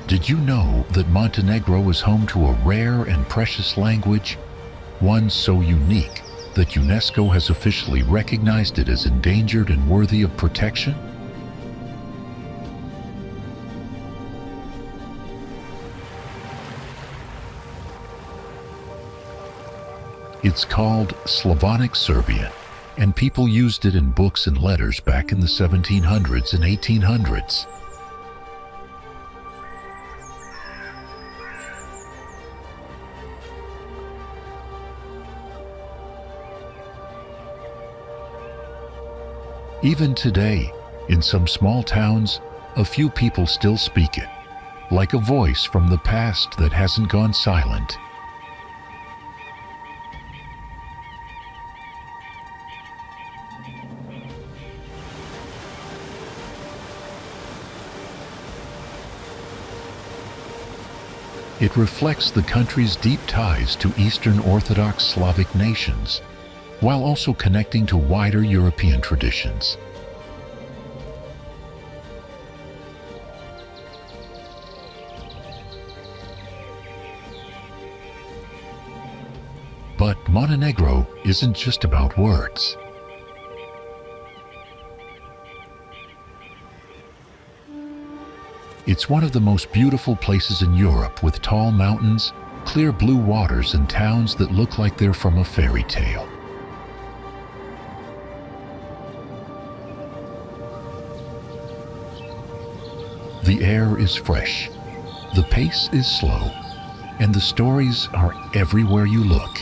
Did you know that Montenegro is home to a rare and precious language? One so unique that UNESCO has officially recognized it as endangered and worthy of protection? It's called Slavonic Serbian, and people used it in books and letters back in the 1700s and 1800s. Even today, in some small towns, a few people still speak it, like a voice from the past that hasn't gone silent. It reflects the country's deep ties to Eastern Orthodox Slavic nations, while also connecting to wider European traditions. But Montenegro isn't just about words. It's one of the most beautiful places in Europe, with tall mountains, clear blue waters, and towns that look like they're from a fairy tale. The air is fresh, the pace is slow, and the stories are everywhere you look.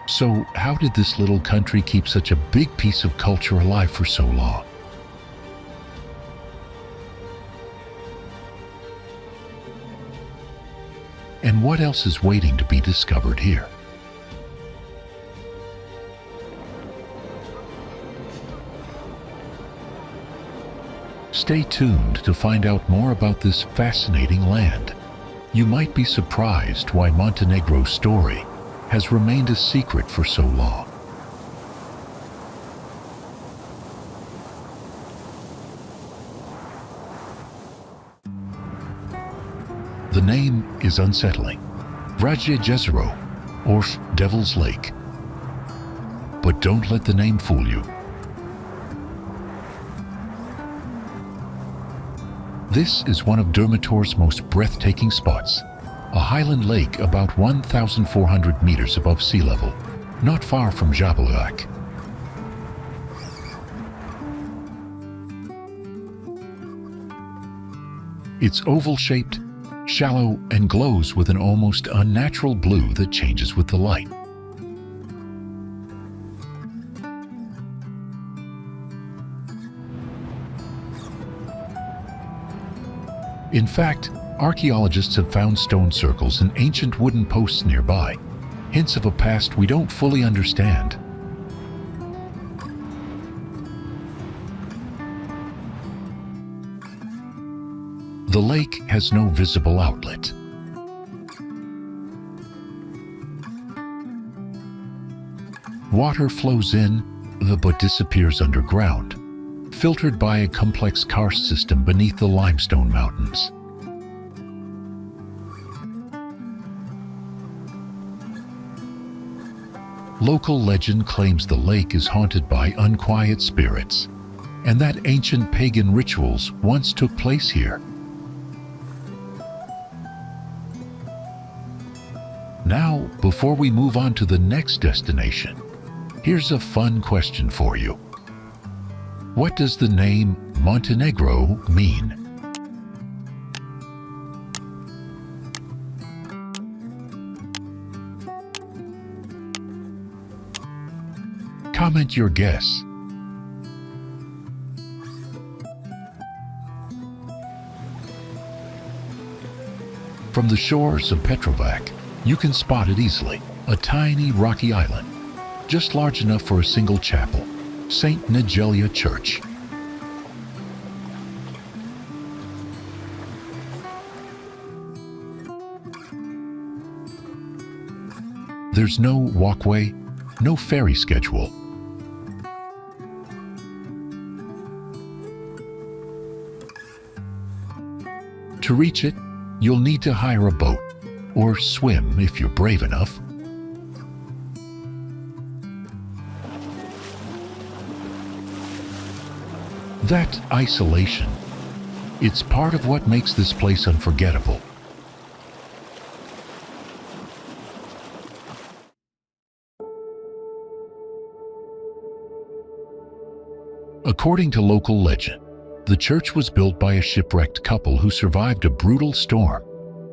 So, how did this little country keep such a big piece of culture alive for so long? And what else is waiting to be discovered here? Stay tuned to find out more about this fascinating land. You might be surprised why Montenegro's story has remained a secret for so long. The name is unsettling, Vrazje Jezero, or Devil's Lake. But don't let the name fool you. This is one of Durmitor's most breathtaking spots, a highland lake about 1,400 meters above sea level, not far from Jablonec. It's oval-shaped, shallow, and glows with an almost unnatural blue that changes with the light. In fact, archaeologists have found stone circles and ancient wooden posts nearby, hints of a past we don't fully understand. The lake has no visible outlet. Water flows in, but disappears underground, filtered by a complex karst system beneath the limestone mountains. Local legend claims the lake is haunted by unquiet spirits, and that ancient pagan rituals once took place here. Now, before we move on to the next destination, here's a fun question for you. What does the name Montenegro mean? Comment your guess. From the shores of Petrovac, you can spot it easily, a tiny rocky island, just large enough for a single chapel, St. Nedjelja Church. There's no walkway, no ferry schedule. To reach it, you'll need to hire a boat, or swim if you're brave enough. That isolation, it's part of what makes this place unforgettable. According to local legend, the church was built by a shipwrecked couple who survived a brutal storm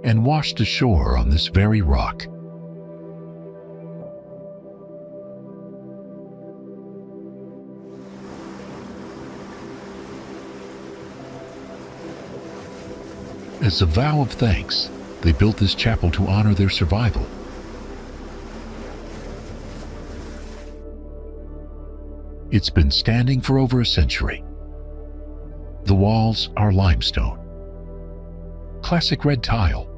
and washed ashore on this very rock. As a vow of thanks, they built this chapel to honor their survival. It's been standing for over a century. The walls are limestone, classic red tile.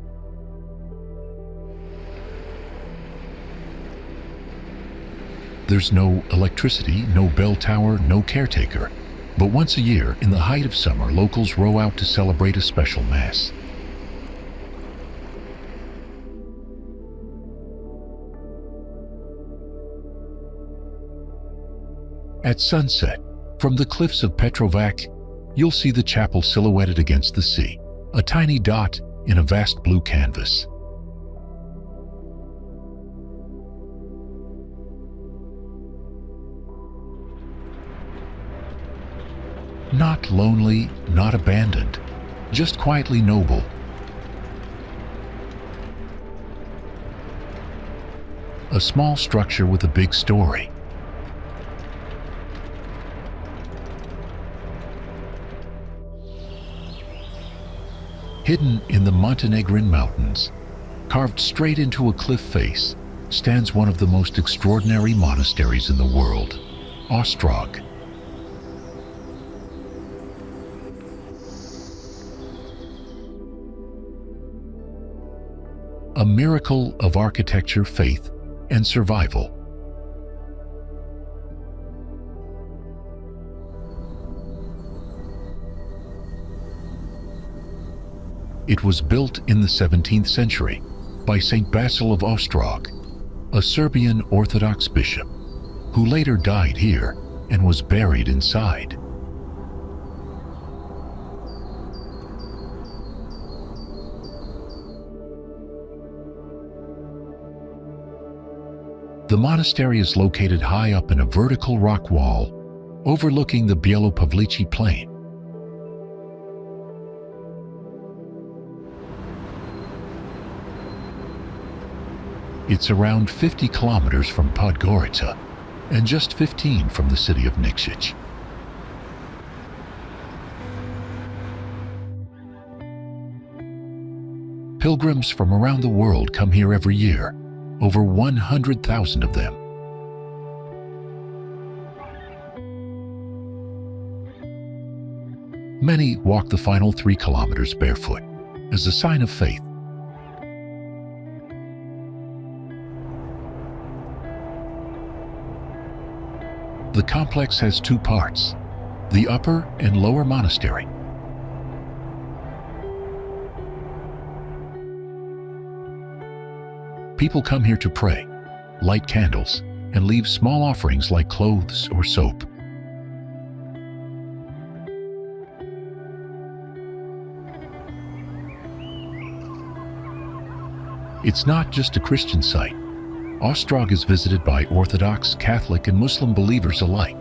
There's no electricity, no bell tower, no caretaker. But once a year, in the height of summer, locals row out to celebrate a special mass. At sunset, from the cliffs of Petrovac, you'll see the chapel silhouetted against the sea, a tiny dot in a vast blue canvas. Not lonely, not abandoned, just quietly noble. A small structure with a big story. Hidden in the Montenegrin mountains, carved straight into a cliff face, stands one of the most extraordinary monasteries in the world, Ostrog. A miracle of architecture, faith, and survival. It was built in the 17th century by Saint Basil of Ostrog, a Serbian Orthodox bishop, who later died here and was buried inside. The monastery is located high up in a vertical rock wall overlooking the Bielopavlichi plain. It's around 50 kilometers from Podgorica and just 15 from the city of Nikšić. Pilgrims from around the world come here every year, over 100,000 of them. Many walk the final 3 kilometers barefoot as a sign of faith. The complex has 2 parts, the upper and lower monastery. People come here to pray, light candles, and leave small offerings like clothes or soap. It's not just a Christian site. Ostrog is visited by Orthodox, Catholic, and Muslim believers alike.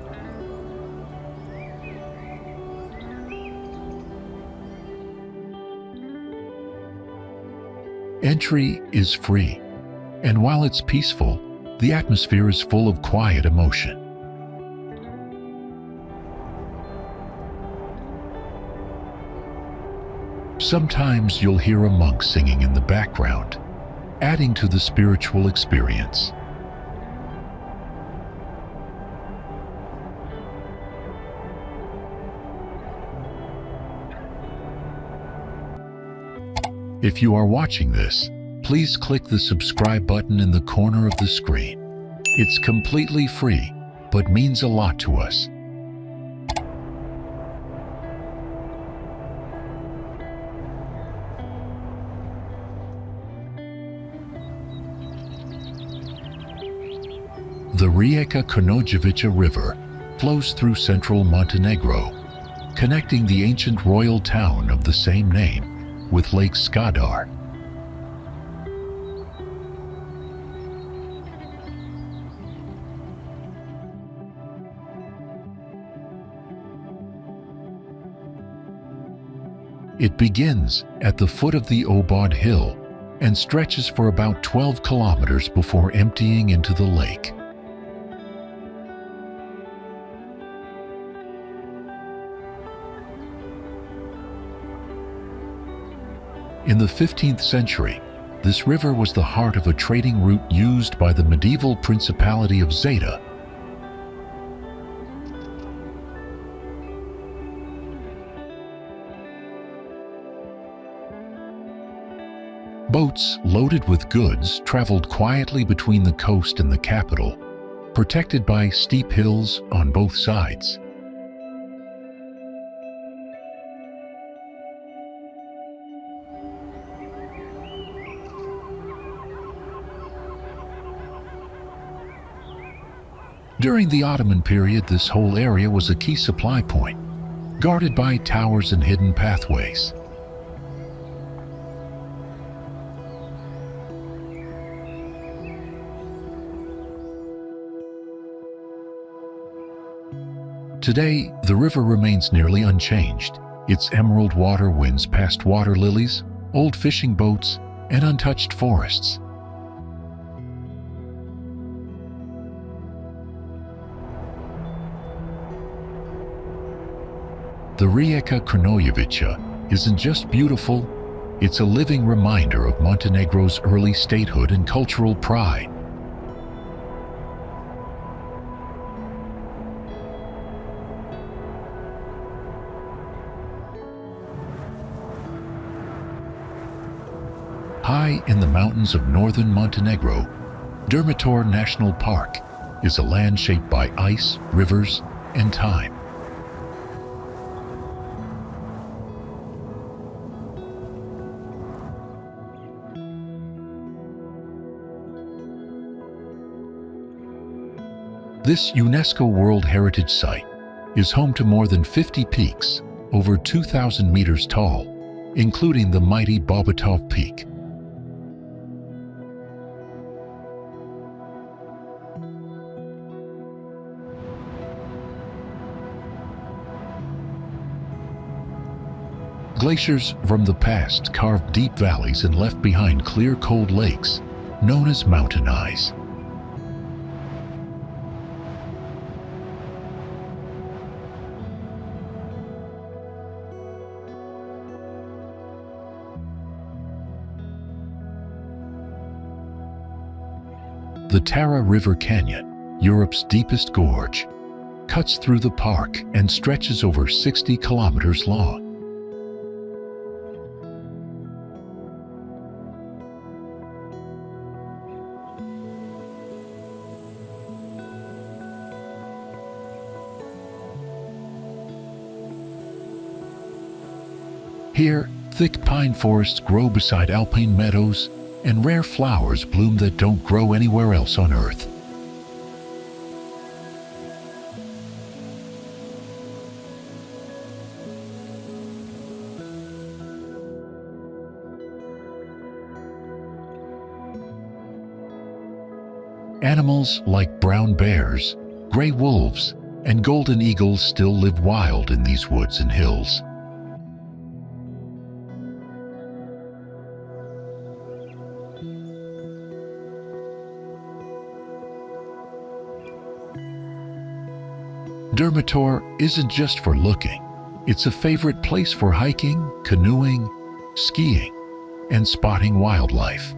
Entry is free, and while it's peaceful, the atmosphere is full of quiet emotion. Sometimes you'll hear a monk singing in the background, adding to the spiritual experience. If you are watching this, please click the subscribe button in the corner of the screen. It's completely free, but means a lot to us. The Rijeka Crnojevića River flows through central Montenegro, connecting the ancient royal town of the same name with Lake Skadar. It begins at the foot of the Obod Hill and stretches for about 12 kilometers before emptying into the lake. In the 15th century, this river was the heart of a trading route used by the medieval Principality of Zeta. Boats loaded with goods traveled quietly between the coast and the capital, protected by steep hills on both sides. During the Ottoman period, this whole area was a key supply point, guarded by towers and hidden pathways. Today, the river remains nearly unchanged. Its emerald water winds past water lilies, old fishing boats, and untouched forests. The Rijeka Crnojevića isn't just beautiful, it's a living reminder of Montenegro's early statehood and cultural pride. High in the mountains of northern Montenegro, Durmitor National Park is a land shaped by ice, rivers, and time. This UNESCO World Heritage Site is home to more than 50 peaks, over 2,000 meters tall, including the mighty Bobatov Peak. Glaciers from the past carved deep valleys and left behind clear, cold lakes, known as mountain eyes. The Tara River Canyon, Europe's deepest gorge, cuts through the park and stretches over 60 kilometers long. Here, thick pine forests grow beside alpine meadows, and rare flowers bloom that don't grow anywhere else on Earth. Animals like brown bears, gray wolves, and golden eagles still live wild in these woods and hills. Durmitor isn't just for looking. It's a favorite place for hiking, canoeing, skiing, and spotting wildlife.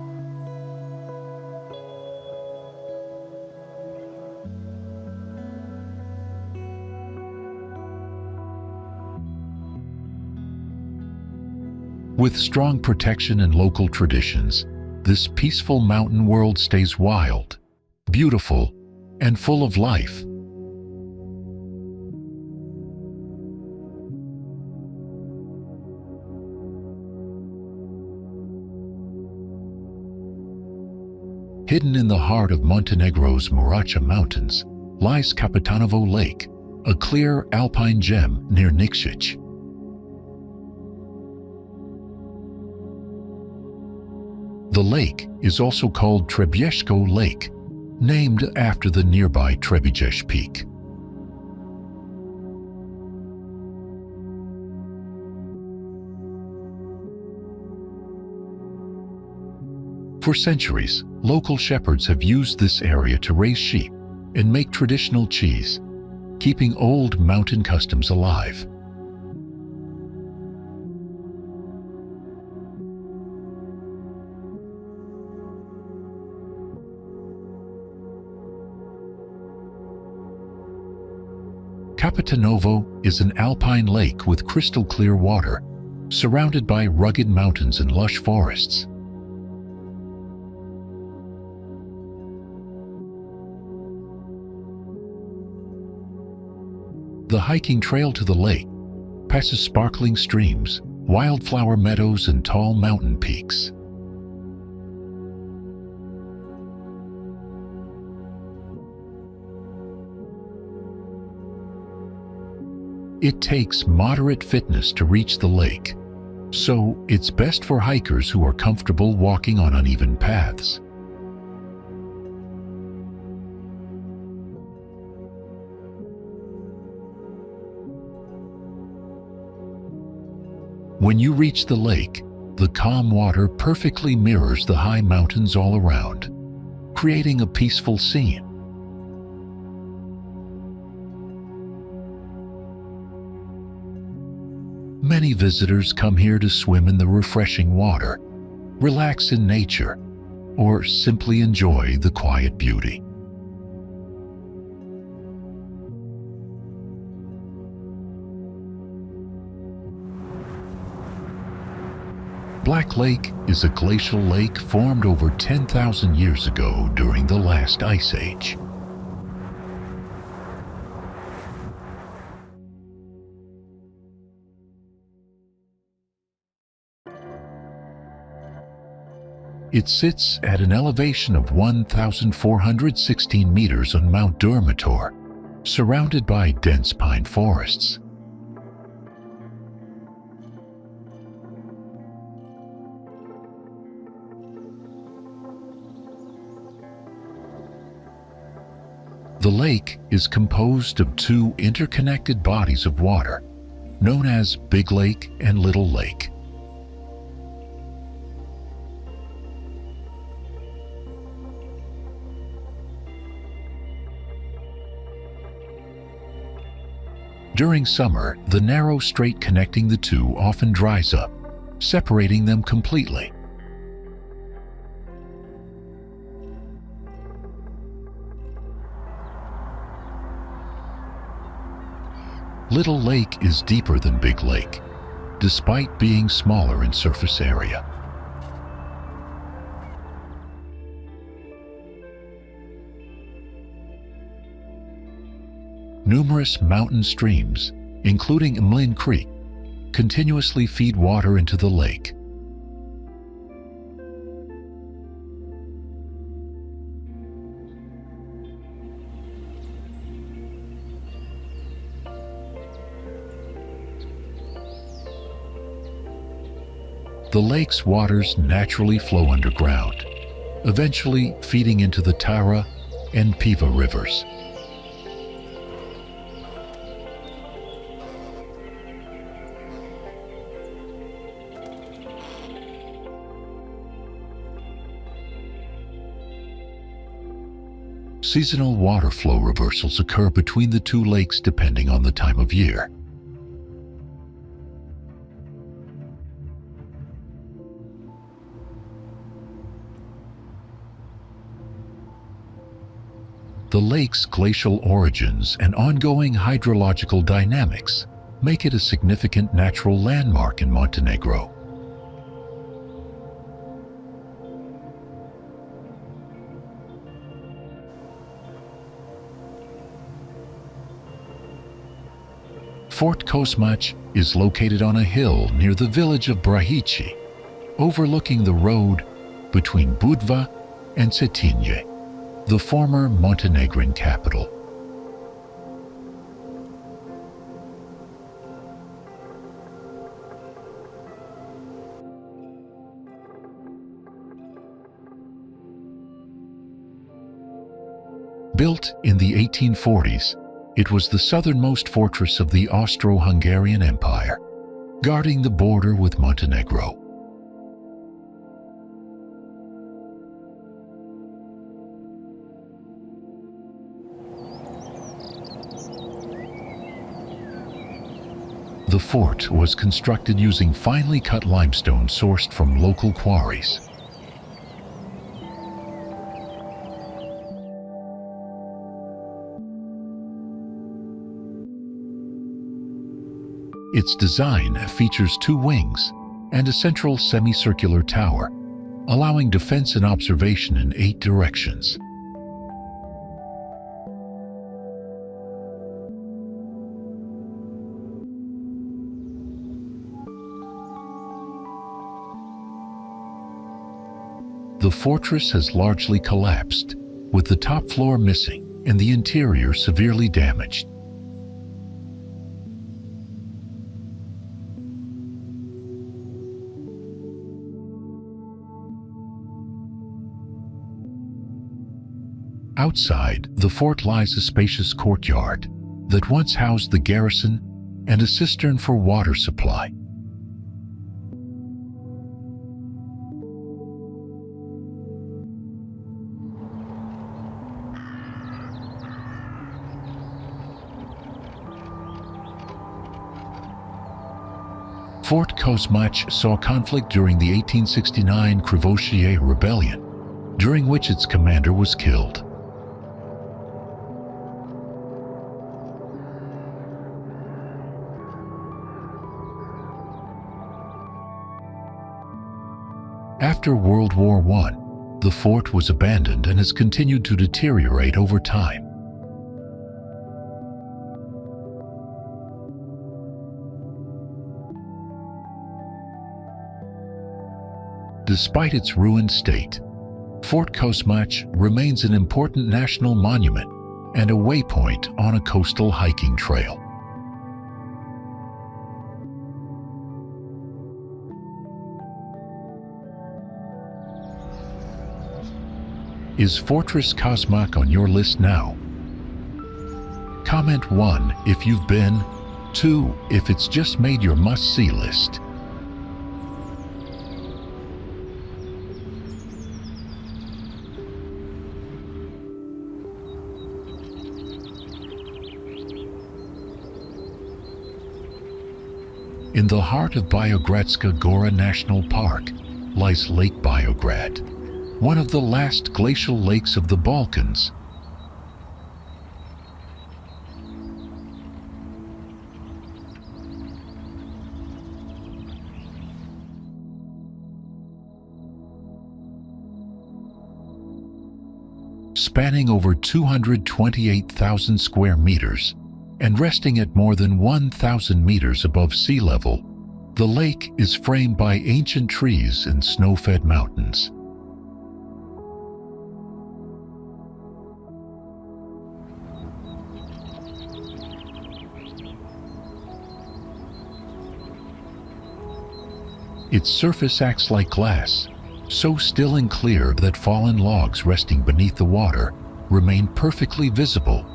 With strong protection and local traditions, this peaceful mountain world stays wild, beautiful, and full of life. Hidden in the heart of Montenegro's Morača Mountains lies Kapetanovo Lake, a clear alpine gem near Njegoš. The lake is also called Trebjesko Lake, named after the nearby Trebjež Peak. For centuries, local shepherds have used this area to raise sheep and make traditional cheese, keeping old mountain customs alive. Kapetanovo is an alpine lake with crystal clear water, surrounded by rugged mountains and lush forests. The hiking trail to the lake passes sparkling streams, wildflower meadows, and tall mountain peaks. It takes moderate fitness to reach the lake, so it's best for hikers who are comfortable walking on uneven paths. When you reach the lake, the calm water perfectly mirrors the high mountains all around, creating a peaceful scene. Many visitors come here to swim in the refreshing water, relax in nature, or simply enjoy the quiet beauty. Black Lake is a glacial lake formed over 10,000 years ago during the last ice age. It sits at an elevation of 1,416 meters on Mount Durmitor, surrounded by dense pine forests. The lake is composed of two interconnected bodies of water, known as Big Lake and Little Lake. During summer, the narrow strait connecting the two often dries up, separating them completely. Little Lake is deeper than Big Lake, despite being smaller in surface area. Numerous mountain streams, including Mlin Creek, continuously feed water into the lake. The lake's waters naturally flow underground, eventually feeding into the Tara and Piva rivers. Seasonal water flow reversals occur between the two lakes depending on the time of year. The lake's glacial origins and ongoing hydrological dynamics make it a significant natural landmark in Montenegro. Fort Kosmač is located on a hill near the village of Vrazje, overlooking the road between Budva and Cetinje, the former Montenegrin capital. Built in the 1840s, it was the southernmost fortress of the Austro-Hungarian Empire, guarding the border with Montenegro. The fort was constructed using finely cut limestone sourced from local quarries. Its design features 2 wings and a central semicircular tower, allowing defense and observation in 8 directions. The fortress has largely collapsed, with the top floor missing and the interior severely damaged. Outside, the fort lies a spacious courtyard that once housed the garrison and a cistern for water supply. Fort Kosmač saw conflict during the 1869 Krivoshye Rebellion, during which its commander was killed. After World War I, the fort was abandoned and has continued to deteriorate over time. Despite its ruined state, Fort Kosmač remains an important national monument and a waypoint on a coastal hiking trail. Is Fortress Kosmač on your list now? Comment 1 if you've been, 2 if it's just made your must-see list. In the heart of Biogradska Gora National Park lies Lake Biograd, one of the last glacial lakes of the Balkans. Spanning over 228,000 square meters and resting at more than 1,000 meters above sea level, the lake is framed by ancient trees and snow-fed mountains. Its surface acts like glass, so still and clear that fallen logs resting beneath the water remain perfectly visible.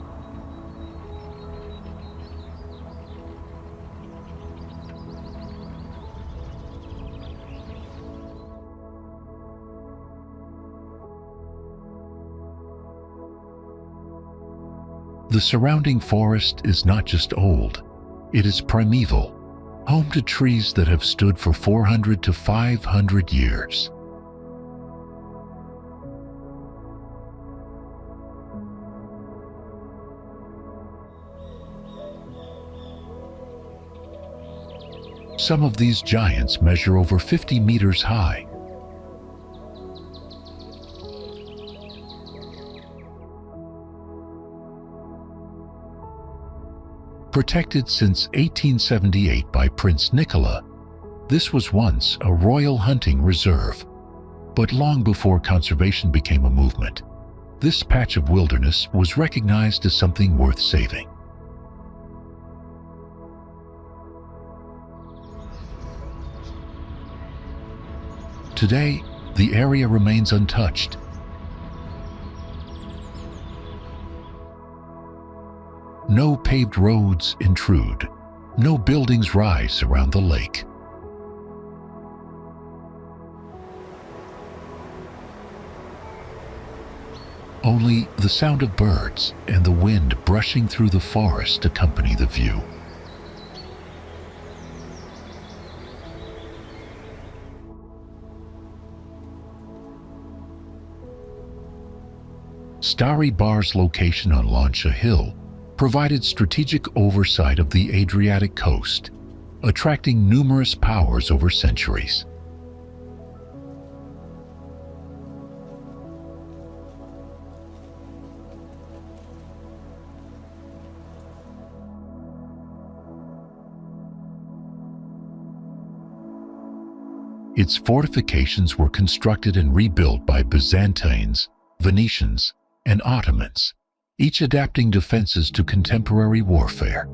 The surrounding forest is not just old, it is primeval, home to trees that have stood for 400 to 500 years. Some of these giants measure over 50 meters high. Protected since 1878 by Prince Nikola, this was once a royal hunting reserve. But long before conservation became a movement, this patch of wilderness was recognized as something worth saving. Today, the area remains untouched. No paved roads intrude, no buildings rise around the lake. Only the sound of birds and the wind brushing through the forest accompany the view. Stari Bar's location on Luštica Hill provided strategic oversight of the Adriatic coast, attracting numerous powers over centuries. Its fortifications were constructed and rebuilt by Byzantines, Venetians, and Ottomans, each adapting defenses to contemporary warfare.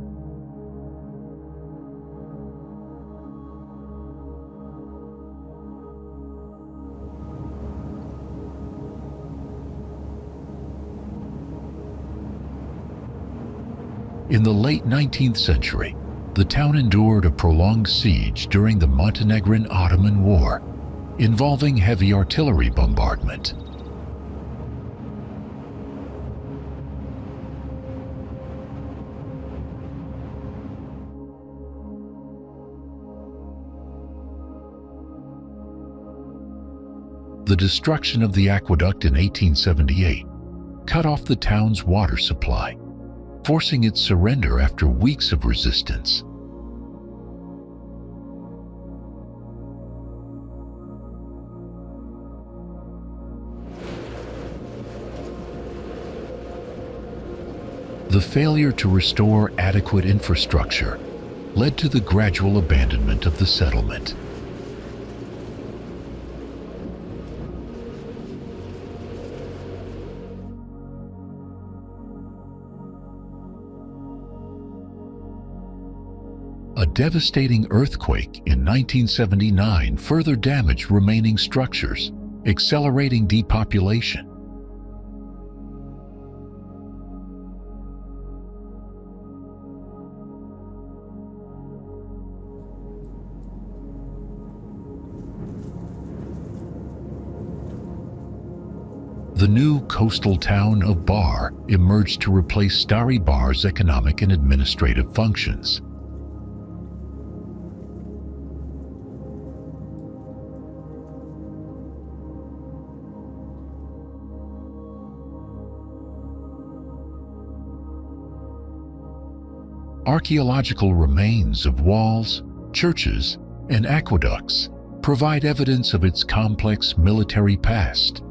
In the late 19th century, the town endured a prolonged siege during the Montenegrin-Ottoman War, involving heavy artillery bombardment. The destruction of the aqueduct in 1878 cut off the town's water supply, forcing its surrender after weeks of resistance. The failure to restore adequate infrastructure led to the gradual abandonment of the settlement. A devastating earthquake in 1979 further damaged remaining structures, accelerating depopulation. The new coastal town of Bar emerged to replace Stari Bar's economic and administrative functions. Archaeological remains of walls, churches, and aqueducts provide evidence of its complex military past.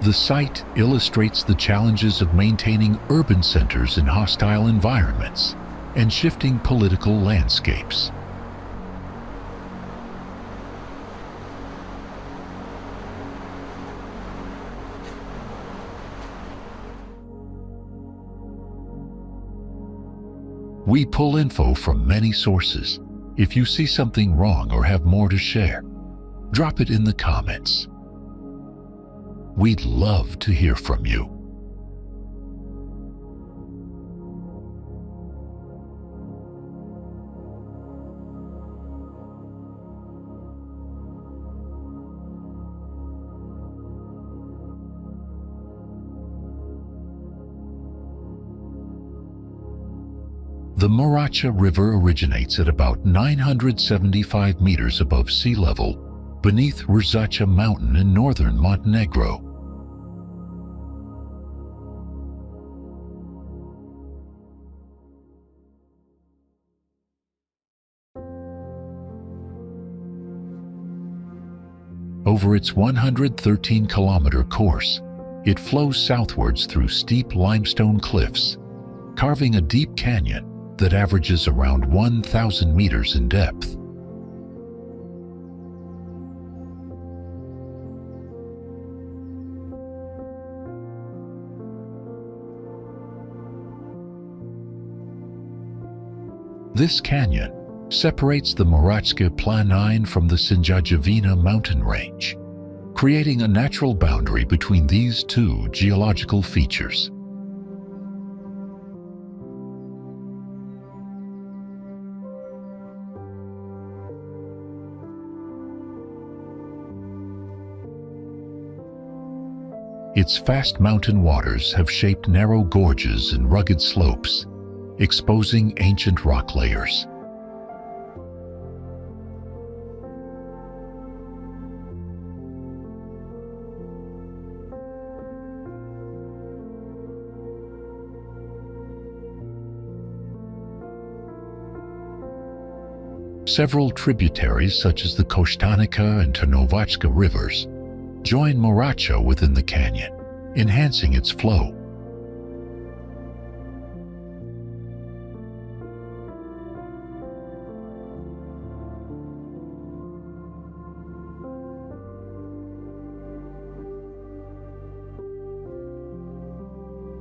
The site illustrates the challenges of maintaining urban centers in hostile environments and shifting political landscapes. We pull info from many sources. If you see something wrong or have more to share, drop it in the comments. We'd love to hear from you. The Morača River originates at about 975 meters above sea level beneath Vrazje Mountain in northern Montenegro. Over its 113-kilometer course, it flows southwards through steep limestone cliffs, carving a deep canyon that averages around 1,000 meters in depth. This canyon separates the Morača Planine from the Sinjajevina mountain range, creating a natural boundary between these two geological features. Its fast mountain waters have shaped narrow gorges and rugged slopes, exposing ancient rock layers. Several tributaries such as the Koštanica and Trnovačka rivers join Morača within the canyon, enhancing its flow.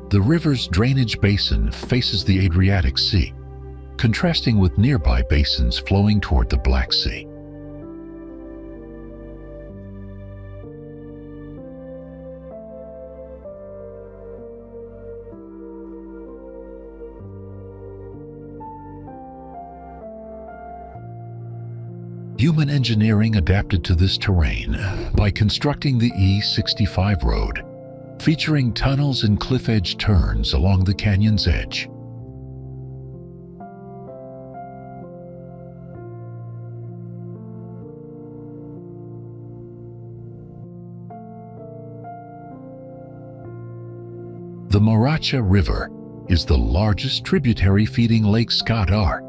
The river's drainage basin faces the Adriatic Sea, contrasting with nearby basins flowing toward the Black Sea. Human engineering adapted to this terrain by constructing the E65 road, featuring tunnels and cliff-edge turns along the canyon's edge. The Morača River is the largest tributary feeding Lake Skadar,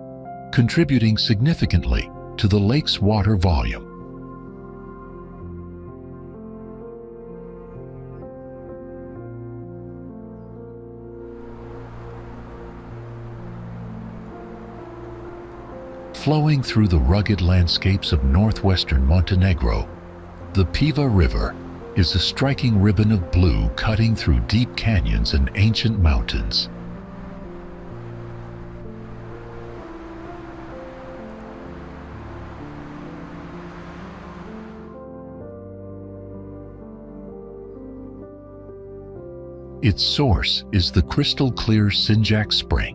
contributing significantly to the lake's water volume. Flowing through the rugged landscapes of northwestern Montenegro, the Piva River is a striking ribbon of blue cutting through deep canyons and ancient mountains. Its source is the crystal-clear Sinjak Spring,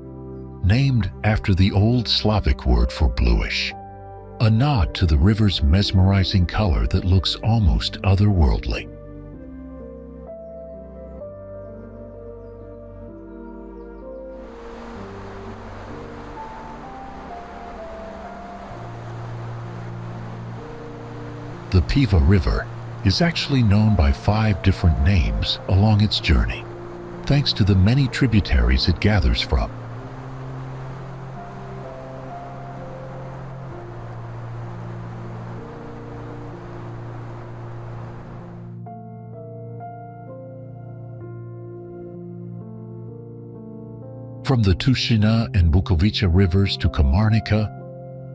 named after the Old Slavic word for bluish, a nod to the river's mesmerizing color that looks almost otherworldly. The Piva River is actually known by 5 different names along its journey, thanks to the many tributaries it gathers from. From the Tušina and Bukovica rivers to Kamarnica,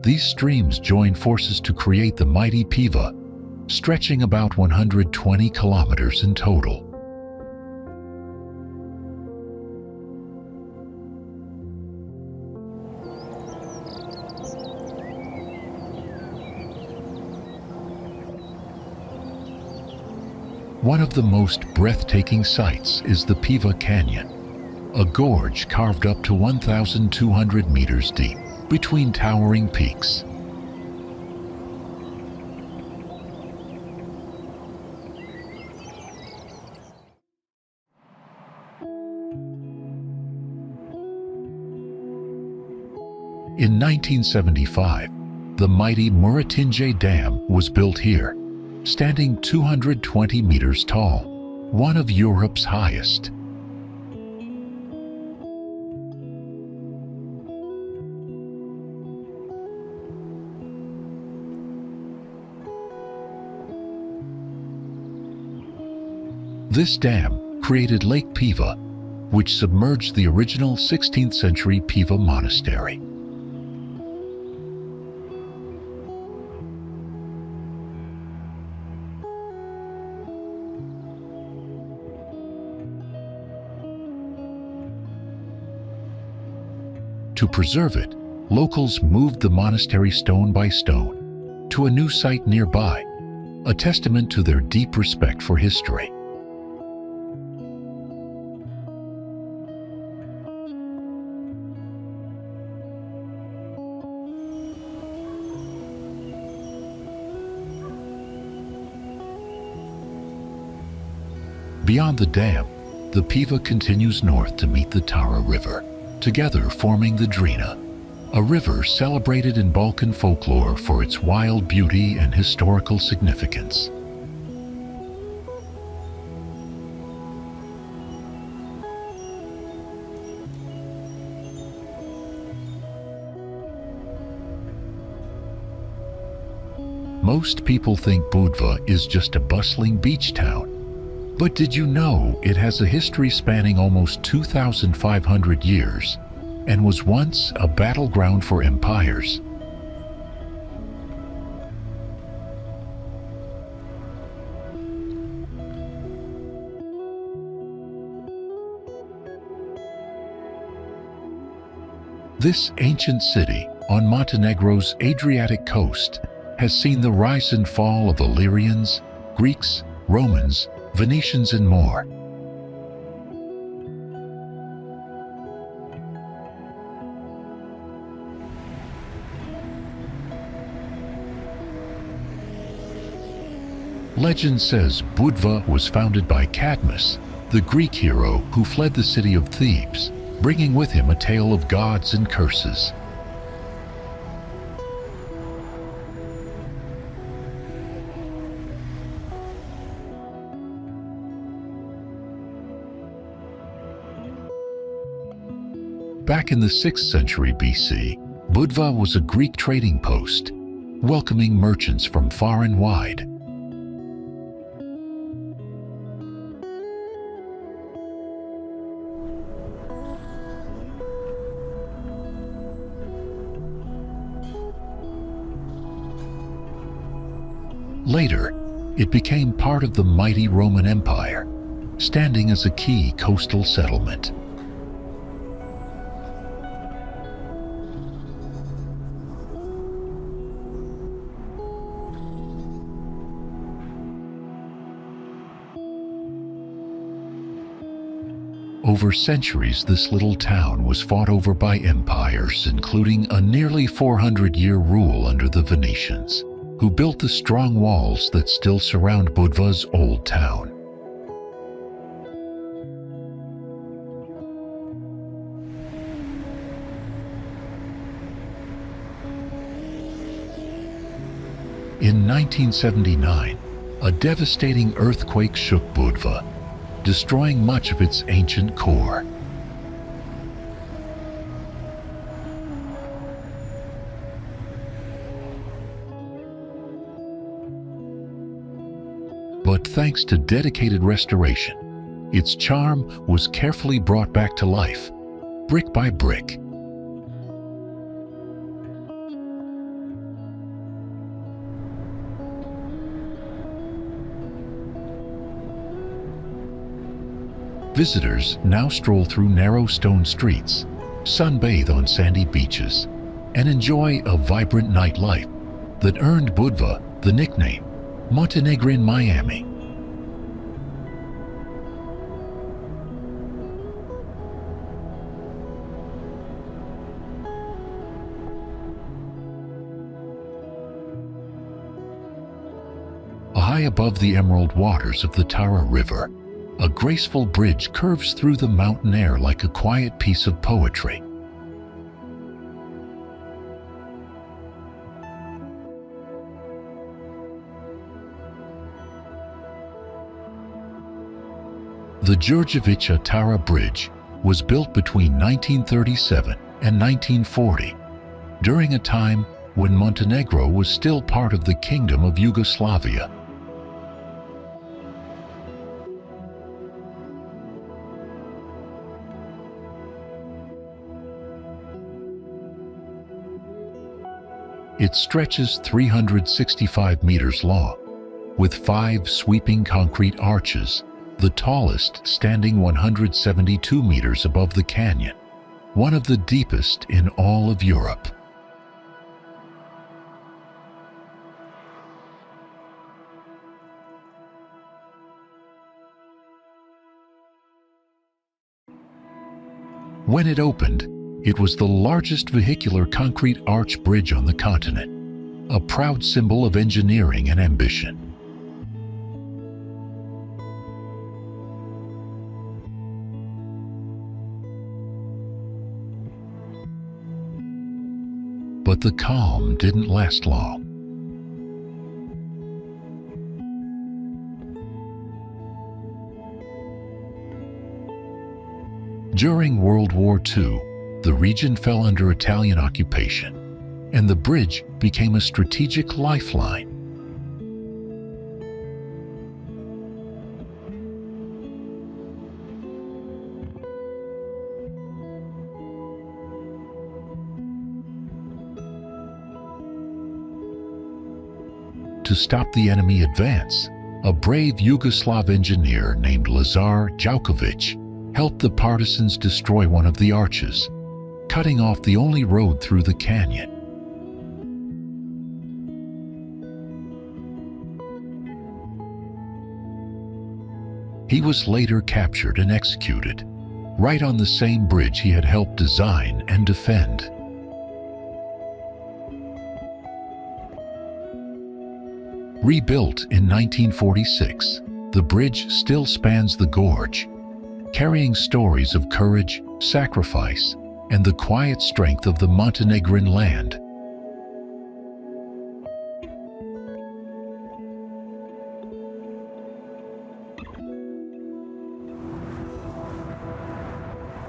these streams join forces to create the mighty Piva, stretching about 120 kilometers in total. One of the most breathtaking sights is the Piva Canyon, a gorge carved up to 1,200 meters deep between towering peaks. In 1975, the mighty Muratinje Dam was built here, standing 220 meters tall, one of Europe's highest. This dam created Lake Piva, which submerged the original 16th century Piva Monastery. To preserve it, locals moved the monastery stone by stone to a new site nearby, a testament to their deep respect for history. Beyond the dam, the Piva continues north to meet the Tara River, together forming the Drina, a river celebrated in Balkan folklore for its wild beauty and historical significance. Most people think Budva is just a bustling beach town. But did you know it has a history spanning almost 2,500 years and was once a battleground for empires? This ancient city on Montenegro's Adriatic coast has seen the rise and fall of Illyrians, Greeks, Romans, Venetians, and more. Legend says Budva was founded by Cadmus, the Greek hero who fled the city of Thebes, bringing with him a tale of gods and curses. Back in the 6th century BC, Budva was a Greek trading post, welcoming merchants from far and wide. Later, it became part of the mighty Roman Empire, standing as a key coastal settlement. Over centuries, this little town was fought over by empires, including a nearly 400-year rule under the Venetians, who built the strong walls that still surround Budva's old town. In 1979, a devastating earthquake shook Budva, destroying much of its ancient core. But thanks to dedicated restoration, its charm was carefully brought back to life, brick by brick. Visitors now stroll through narrow stone streets, sunbathe on sandy beaches, and enjoy a vibrant nightlife that earned Budva the nickname Montenegrin Miami. High above the emerald waters of the Tara River, a graceful bridge curves through the mountain air like a quiet piece of poetry. The Đurđevića Tara Bridge was built between 1937 and 1940, during a time when Montenegro was still part of the Kingdom of Yugoslavia. It stretches 365 meters long, with 5 sweeping concrete arches, the tallest standing 172 meters above the canyon, one of the deepest in all of Europe. When it opened, it was the largest vehicular concrete arch bridge on the continent, a proud symbol of engineering and ambition. But the calm didn't last long. During World War II, the region fell under Italian occupation, and the bridge became a strategic lifeline. To stop the enemy advance, a brave Yugoslav engineer named Lazar Đauković helped the partisans destroy one of the arches, cutting off the only road through the canyon. He was later captured and executed, right on the same bridge he had helped design and defend. Rebuilt in 1946, the bridge still spans the gorge, carrying stories of courage, sacrifice, and the quiet strength of the Montenegrin land.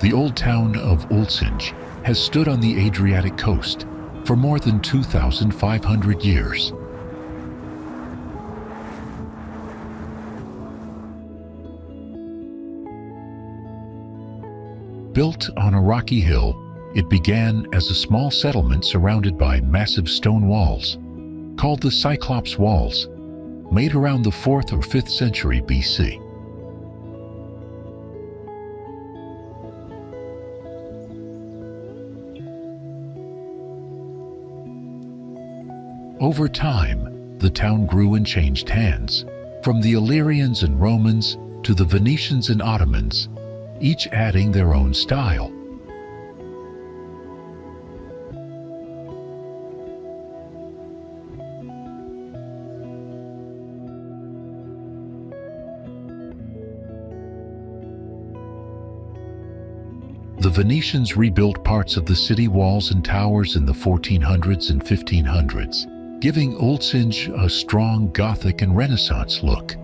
The old town of Ulcinj has stood on the Adriatic coast for more than 2,500 years. Built on a rocky hill, it began as a small settlement surrounded by massive stone walls, called the Cyclops Walls, made around the 4th or 5th century BC. Over time, the town grew and changed hands, from the Illyrians and Romans to the Venetians and Ottomans, each adding their own style. The Venetians rebuilt parts of the city walls and towers in the 1400s and 1500s, giving Ulcinj a strong Gothic and Renaissance look.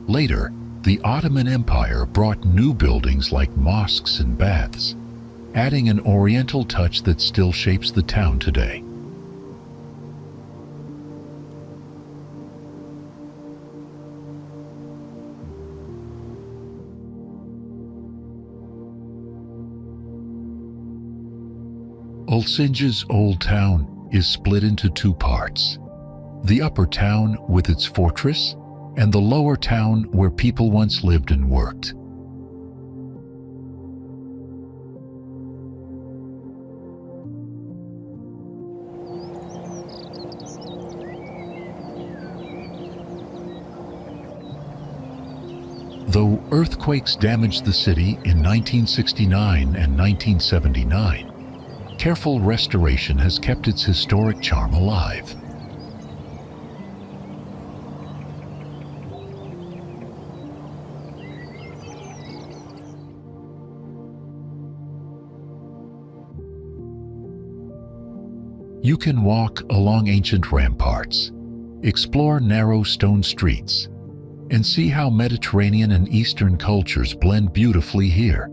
Later, the Ottoman Empire brought new buildings like mosques and baths, adding an Oriental touch that still shapes the town today. Ulcinj's old town is split into 2 parts: the upper town with its fortress, and the lower town where people once lived and worked. Though earthquakes damaged the city in 1969 and 1979, careful restoration has kept its historic charm alive. You can walk along ancient ramparts, explore narrow stone streets, and see how Mediterranean and Eastern cultures blend beautifully here.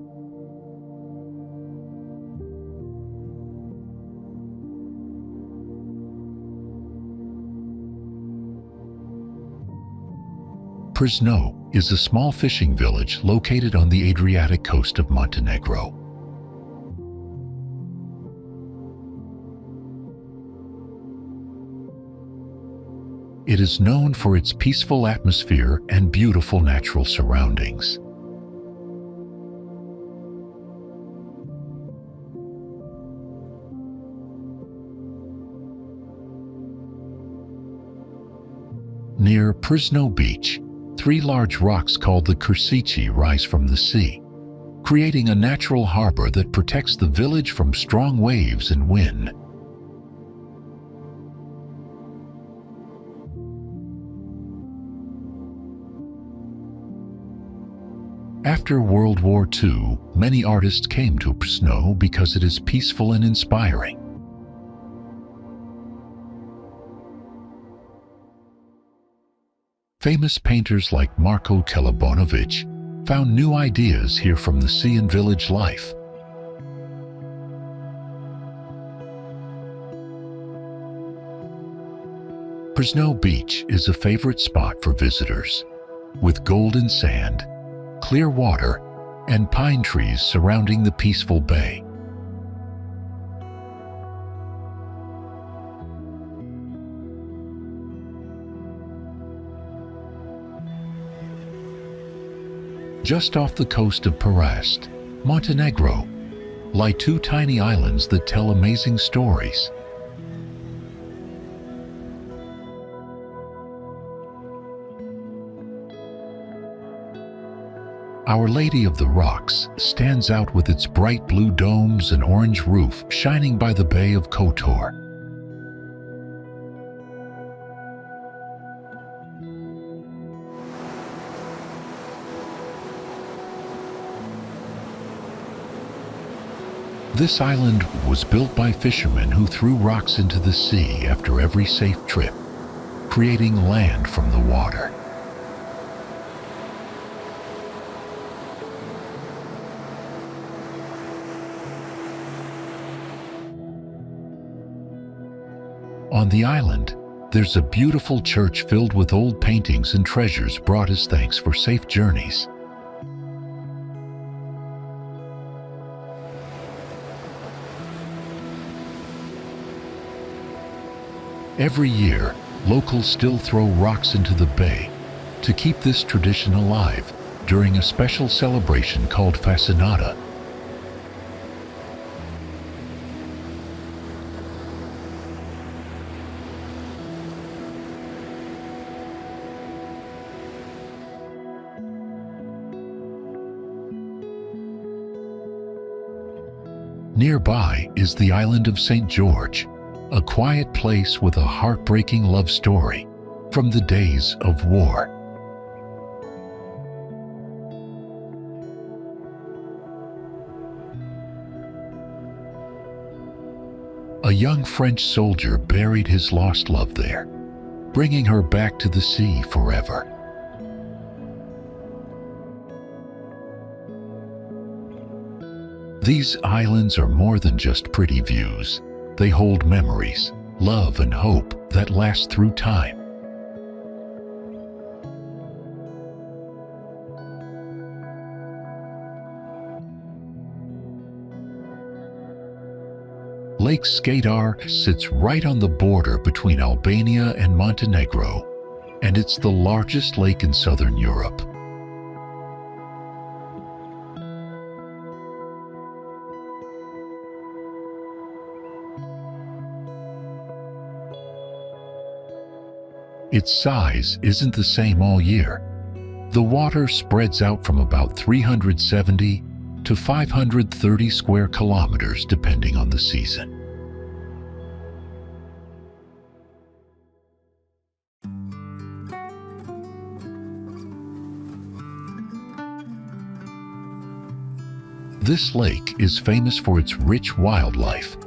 Pržno is a small fishing village located on the Adriatic coast of Montenegro. It is known for its peaceful atmosphere and beautiful natural surroundings. Near Pržno Beach, 3 large rocks called the Kršići rise from the sea, creating a natural harbor that protects the village from strong waves and wind. After World War II, many artists came to Pržno because it is peaceful and inspiring. Famous painters like Marko Telebunović found new ideas here from the sea and village life. Pržno Beach is a favorite spot for visitors, with golden sand, clear water, and pine trees surrounding the peaceful bay. Just off the coast of Perast, Montenegro, lie 2 tiny islands that tell amazing stories. Our Lady of the Rocks stands out with its bright blue domes and orange roof shining by the Bay of Kotor. This island was built by fishermen who threw rocks into the sea after every safe trip, creating land from the water. On the island, there's a beautiful church filled with old paintings and treasures brought as thanks for safe journeys. Every year, locals still throw rocks into the bay to keep this tradition alive during a special celebration called Fasinata. Nearby is the island of St. George, a quiet place with a heartbreaking love story from the days of war. A young French soldier buried his lost love there, bringing her back to the sea forever. These islands are more than just pretty views. They hold memories, love, and hope that last through time. Lake Skadar sits right on the border between Albania and Montenegro, and it's the largest lake in southern Europe. Its size isn't the same all year. The water spreads out from about 370 to 530 square kilometers depending on the season. This lake is famous for its rich wildlife,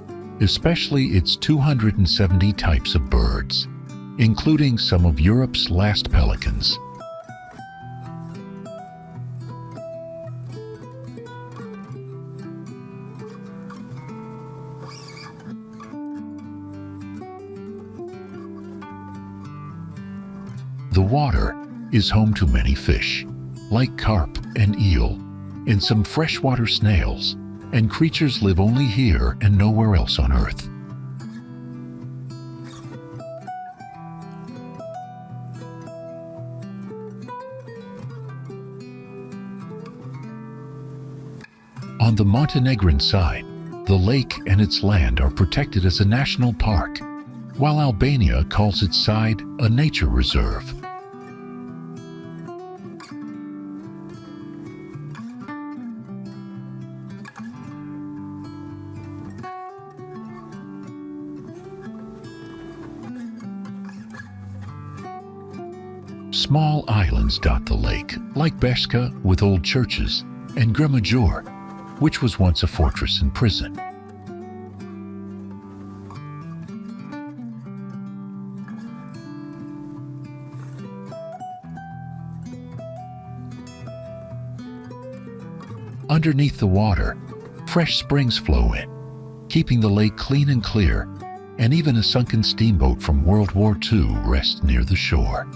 especially its 270 types of birds, including some of Europe's last pelicans. The water is home to many fish, like carp and eel, and some freshwater snails, and creatures live only here and nowhere else on Earth. On the Montenegrin side, the lake and its land are protected as a national park, while Albania calls its side a nature reserve. Small islands dot the lake, like Beška with old churches, and Gremajur, which was once a fortress and prison. Underneath the water, fresh springs flow in, keeping the lake clean and clear, and even a sunken steamboat from World War II rests near the shore.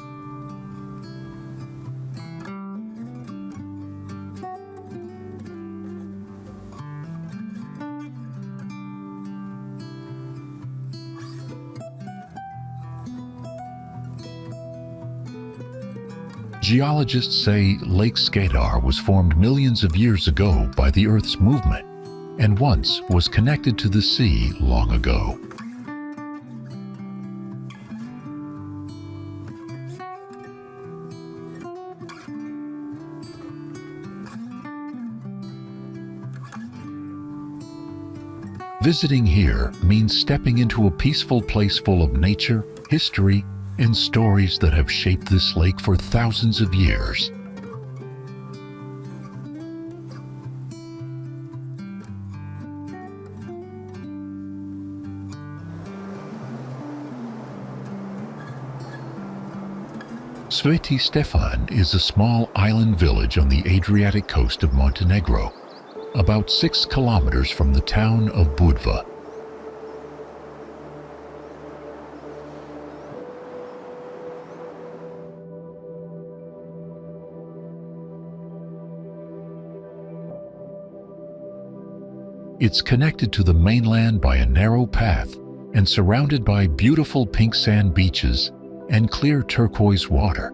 Geologists say Lake Skadar was formed millions of years ago by the Earth's movement, and once was connected to the sea long ago. Visiting here means stepping into a peaceful place full of nature, history, and stories that have shaped this lake for thousands of years. Sveti Stefan is a small island village on the Adriatic coast of Montenegro, about 6 kilometers from the town of Budva. It's connected to the mainland by a narrow path and surrounded by beautiful pink sand beaches and clear turquoise water.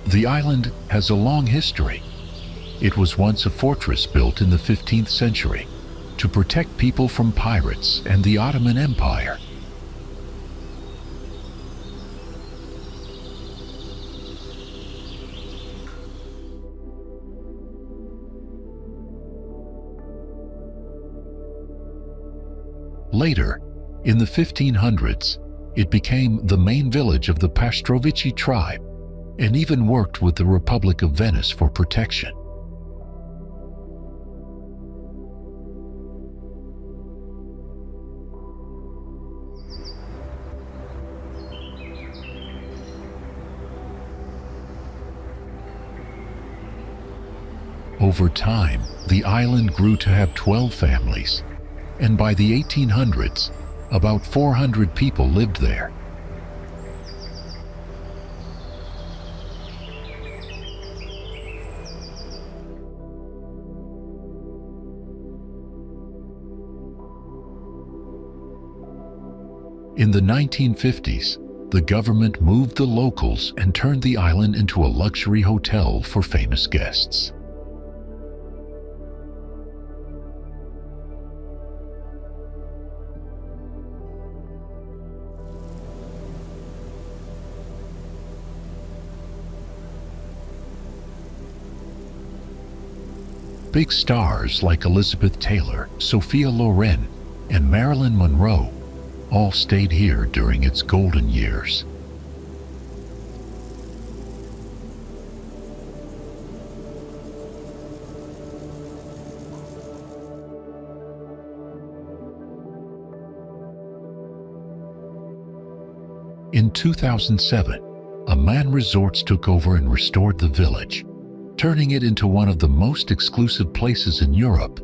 The island has a long history. It was once a fortress built in the 15th century to protect people from pirates and the Ottoman Empire. Later, in the 1500s, it became the main village of the Pastrovici tribe and even worked with the Republic of Venice for protection. Over time, the island grew to have 12 families, and by the 1800s, about 400 people lived there. In the 1950s, the government moved the locals and turned the island into a luxury hotel for famous guests. Big stars like Elizabeth Taylor, Sophia Loren, and Marilyn Monroe all stayed here during its golden years. In 2007, a man resorts took over and restored the village, turning it into one of the most exclusive places in Europe.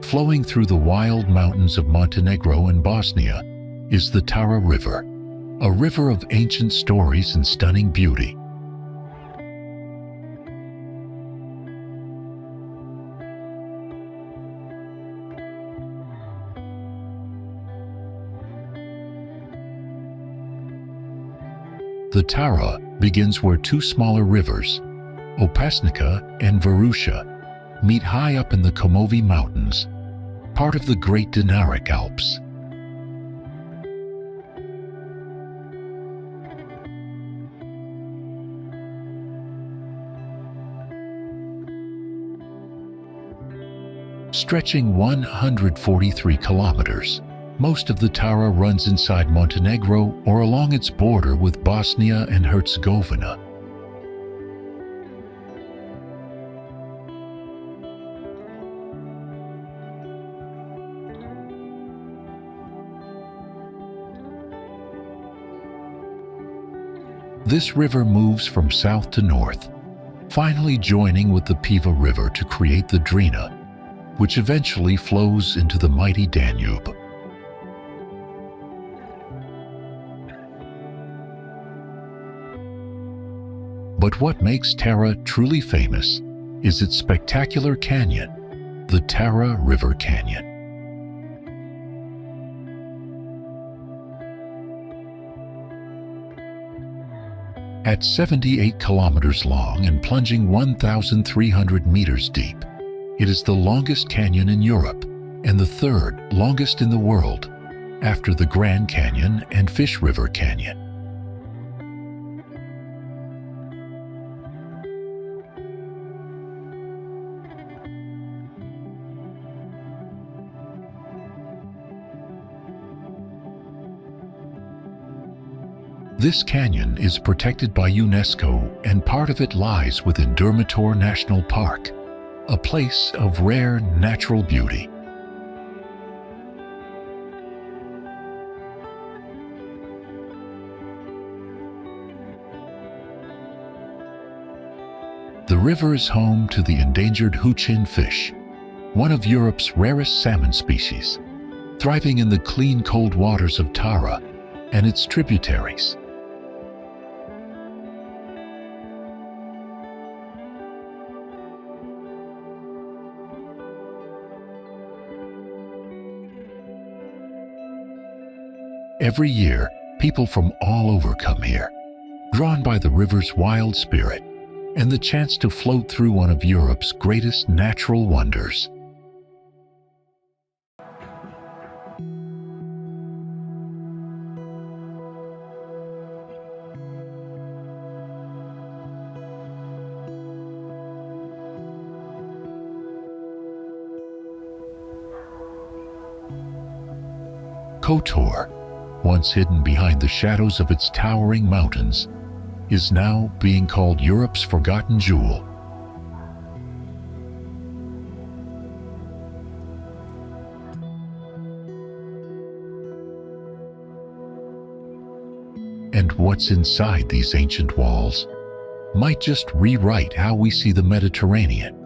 Flowing through the wild mountains of Montenegro and Bosnia is the Tara River, a river of ancient stories and stunning beauty. The Tara begins where two smaller rivers, Opasnica and Varusha, meet high up in the Komovi Mountains, part of the Great Dinaric Alps. Stretching 143 kilometers, most of the Tara runs inside Montenegro or along its border with Bosnia and Herzegovina. This river moves from south to north, finally joining with the Piva River to create the Drina, which eventually flows into the mighty Danube. But what makes Tara truly famous is its spectacular canyon, the Tara River Canyon. At 78 kilometers long and plunging 1,300 meters deep, it is the longest canyon in Europe and the third longest in the world, after the Grand Canyon and Fish River Canyon. This canyon is protected by UNESCO, and part of it lies within Durmitor National Park, a place of rare natural beauty. The river is home to the endangered Ulcinj fish, one of Europe's rarest salmon species, thriving in the clean cold waters of Tara and its tributaries. Every year, people from all over come here, drawn by the river's wild spirit and the chance to float through one of Europe's greatest natural wonders. Kotor, once hidden behind the shadows of its towering mountains, is now being called Europe's forgotten jewel. And what's inside these ancient walls might just rewrite how we see the Mediterranean.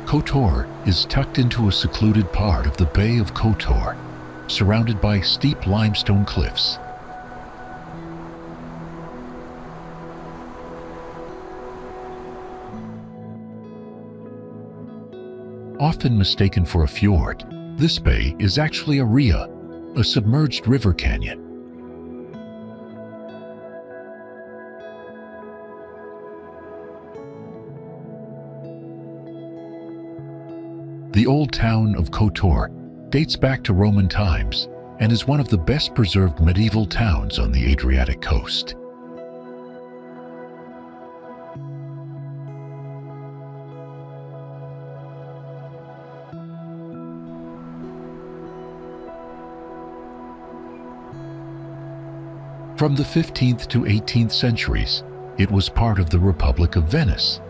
Kotor is tucked into a secluded part of the Bay of Kotor, surrounded by steep limestone cliffs. Often mistaken for a fjord, this bay is actually a ria, a submerged river canyon. The old town of Kotor dates back to Roman times and is one of the best preserved medieval towns on the Adriatic coast. From the 15th to 18th centuries, it was part of the Republic of Venice,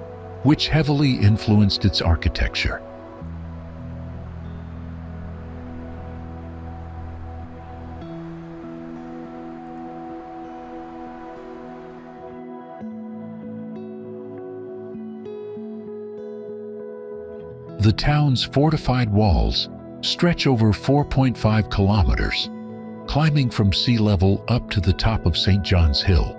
which heavily influenced its architecture. The town's fortified walls stretch over 4.5 kilometers, climbing from sea level up to the top of St. John's Hill.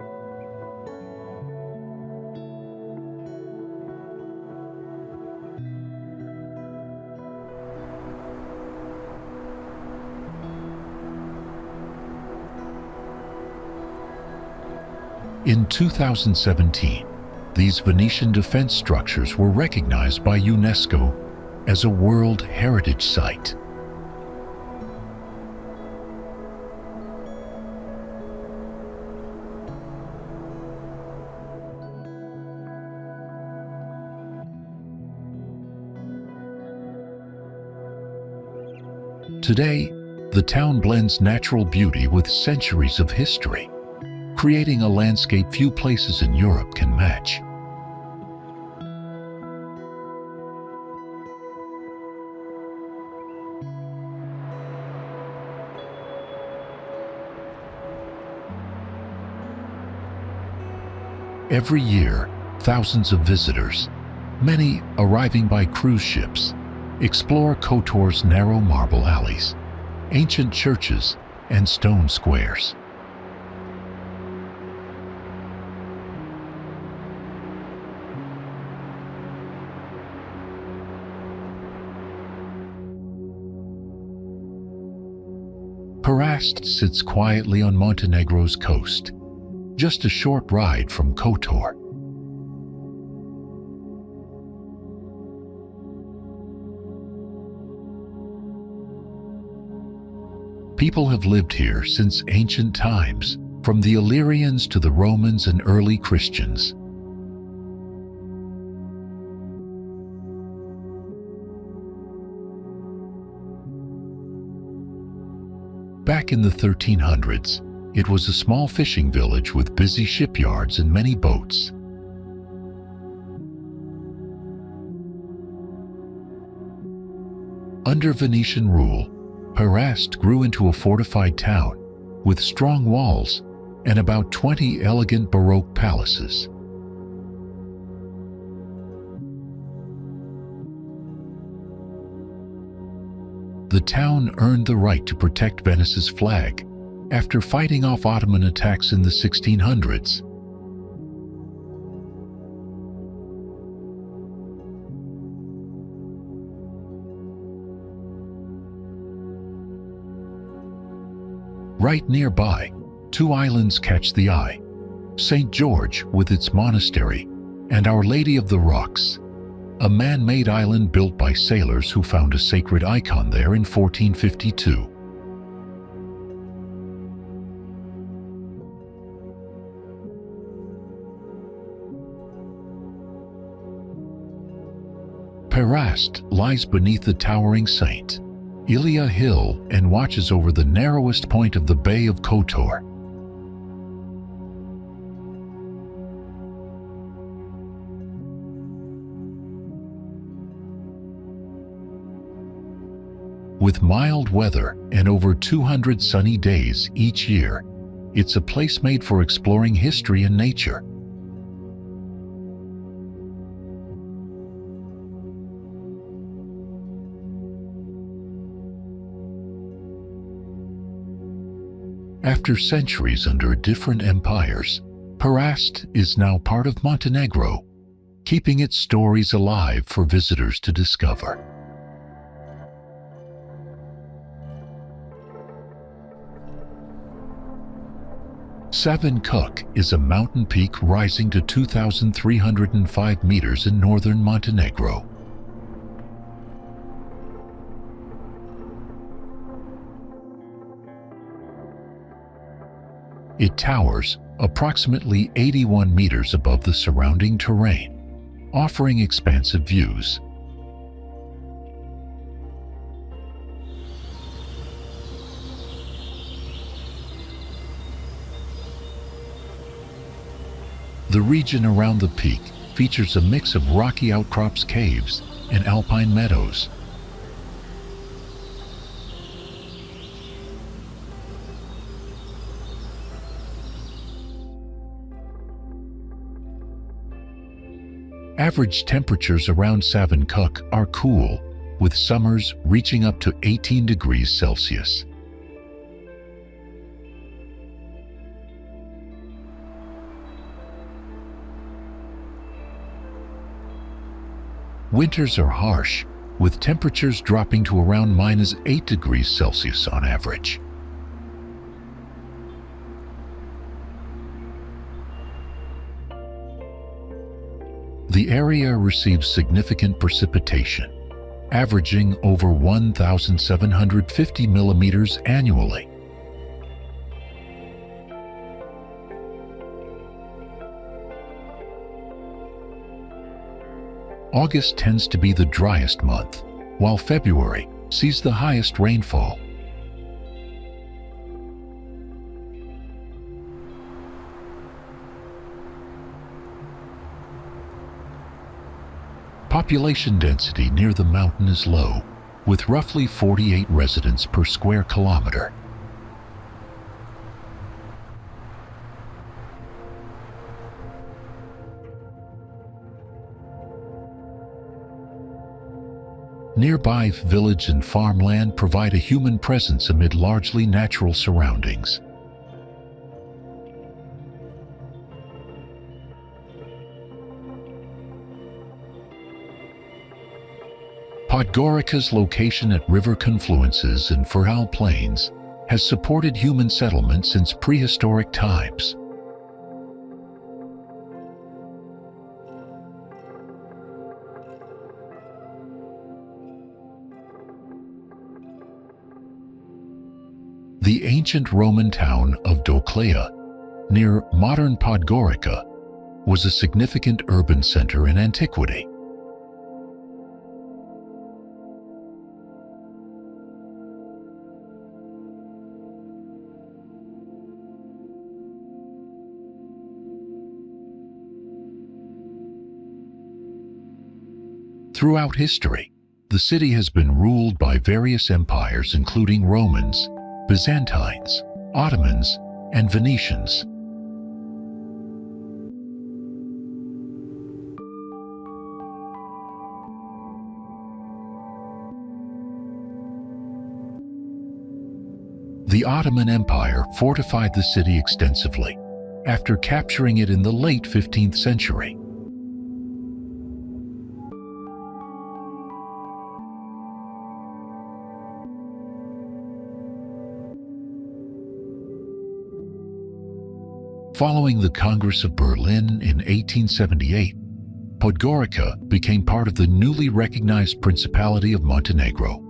In 2017, these Venetian defense structures were recognized by UNESCO as a World Heritage Site. Today, the town blends natural beauty with centuries of history, creating a landscape few places in Europe can match. Every year, thousands of visitors, many arriving by cruise ships, explore Kotor's narrow marble alleys, ancient churches, and stone squares. Perast sits quietly on Montenegro's coast, just a short ride from Kotor. People have lived here since ancient times, from the Illyrians to the Romans and early Christians. Back in the 1300s, it was a small fishing village with busy shipyards and many boats. Under Venetian rule, Perast grew into a fortified town with strong walls and about 20 elegant Baroque palaces. The town earned the right to protect Venice's flag after fighting off Ottoman attacks in the 1600s. Right nearby, two islands catch the eye: St. George with its monastery, and Our Lady of the Rocks, a man-made island built by sailors who found a sacred icon there in 1452. Perast lies beneath the towering St. Ilia Hill and watches over the narrowest point of the Bay of Kotor. With mild weather and over 200 sunny days each year, it's a place made for exploring history and nature. After centuries under different empires, Perast is now part of Montenegro, keeping its stories alive for visitors to discover. Savin Kuk is a mountain peak rising to 2,305 meters in northern Montenegro. It towers approximately 81 meters above the surrounding terrain, offering expansive views. The region around the peak features a mix of rocky outcrops, caves, and alpine meadows. Average temperatures around Savin Kuk are cool, with summers reaching up to 18 degrees Celsius. Winters are harsh, with temperatures dropping to around -8 degrees Celsius on average. The area receives significant precipitation, averaging over 1,750 millimeters annually. August tends to be the driest month, while February sees the highest rainfall. Population density near the mountain is low, with roughly 48 residents per square kilometer. Nearby village and farmland provide a human presence amid largely natural surroundings. Podgorica's location at river confluences and fertile plains has supported human settlement since prehistoric times. The ancient Roman town of Doclea, near modern Podgorica, was a significant urban center in antiquity. Throughout history, the city has been ruled by various empires including Romans, Byzantines, Ottomans, and Venetians. The Ottoman Empire fortified the city extensively, after capturing it in the late 15th century. Following the Congress of Berlin in 1878, Podgorica became part of the newly recognized Principality of Montenegro.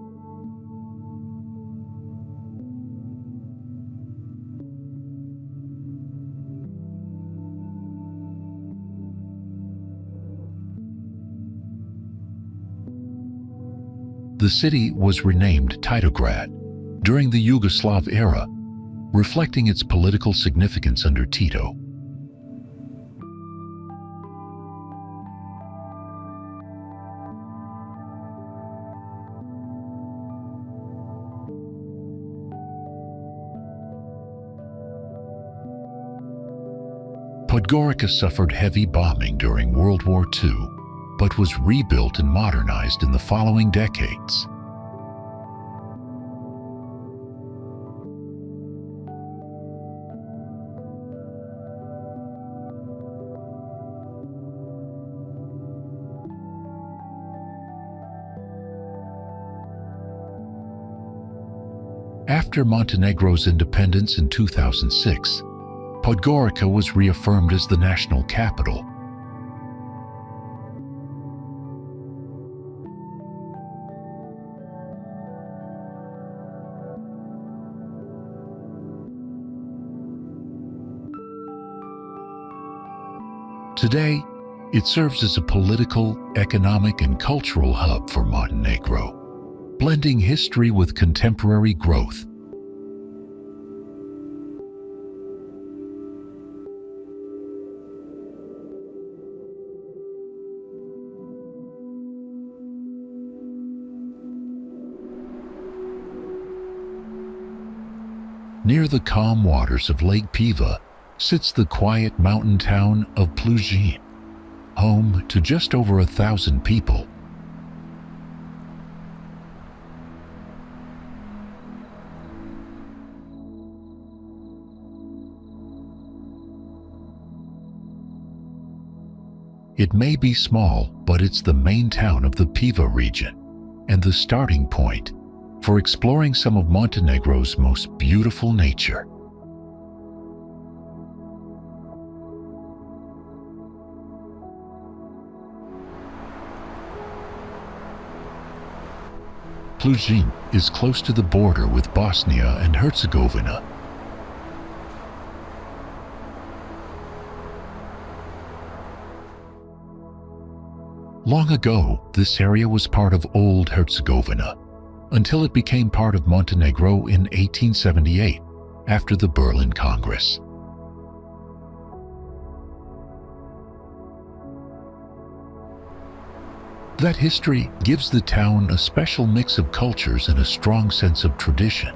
The city was renamed Titograd during the Yugoslav era, reflecting its political significance under Tito. Podgorica suffered heavy bombing during World War II, but was rebuilt and modernized in the following decades. After Montenegro's independence in 2006, Podgorica was reaffirmed as the national capital. Today, it serves as a political, economic, and cultural hub for Montenegro, blending history with contemporary growth. Near the calm waters of Lake Piva sits the quiet mountain town of Plužine, home to just over 1,000 people. It may be small, but it's the main town of the Piva region and the starting point for exploring some of Montenegro's most beautiful nature. Plužine is close to the border with Bosnia and Herzegovina. Long ago, this area was part of Old Herzegovina, until it became part of Montenegro in 1878, after the Berlin Congress. That history gives the town a special mix of cultures and a strong sense of tradition.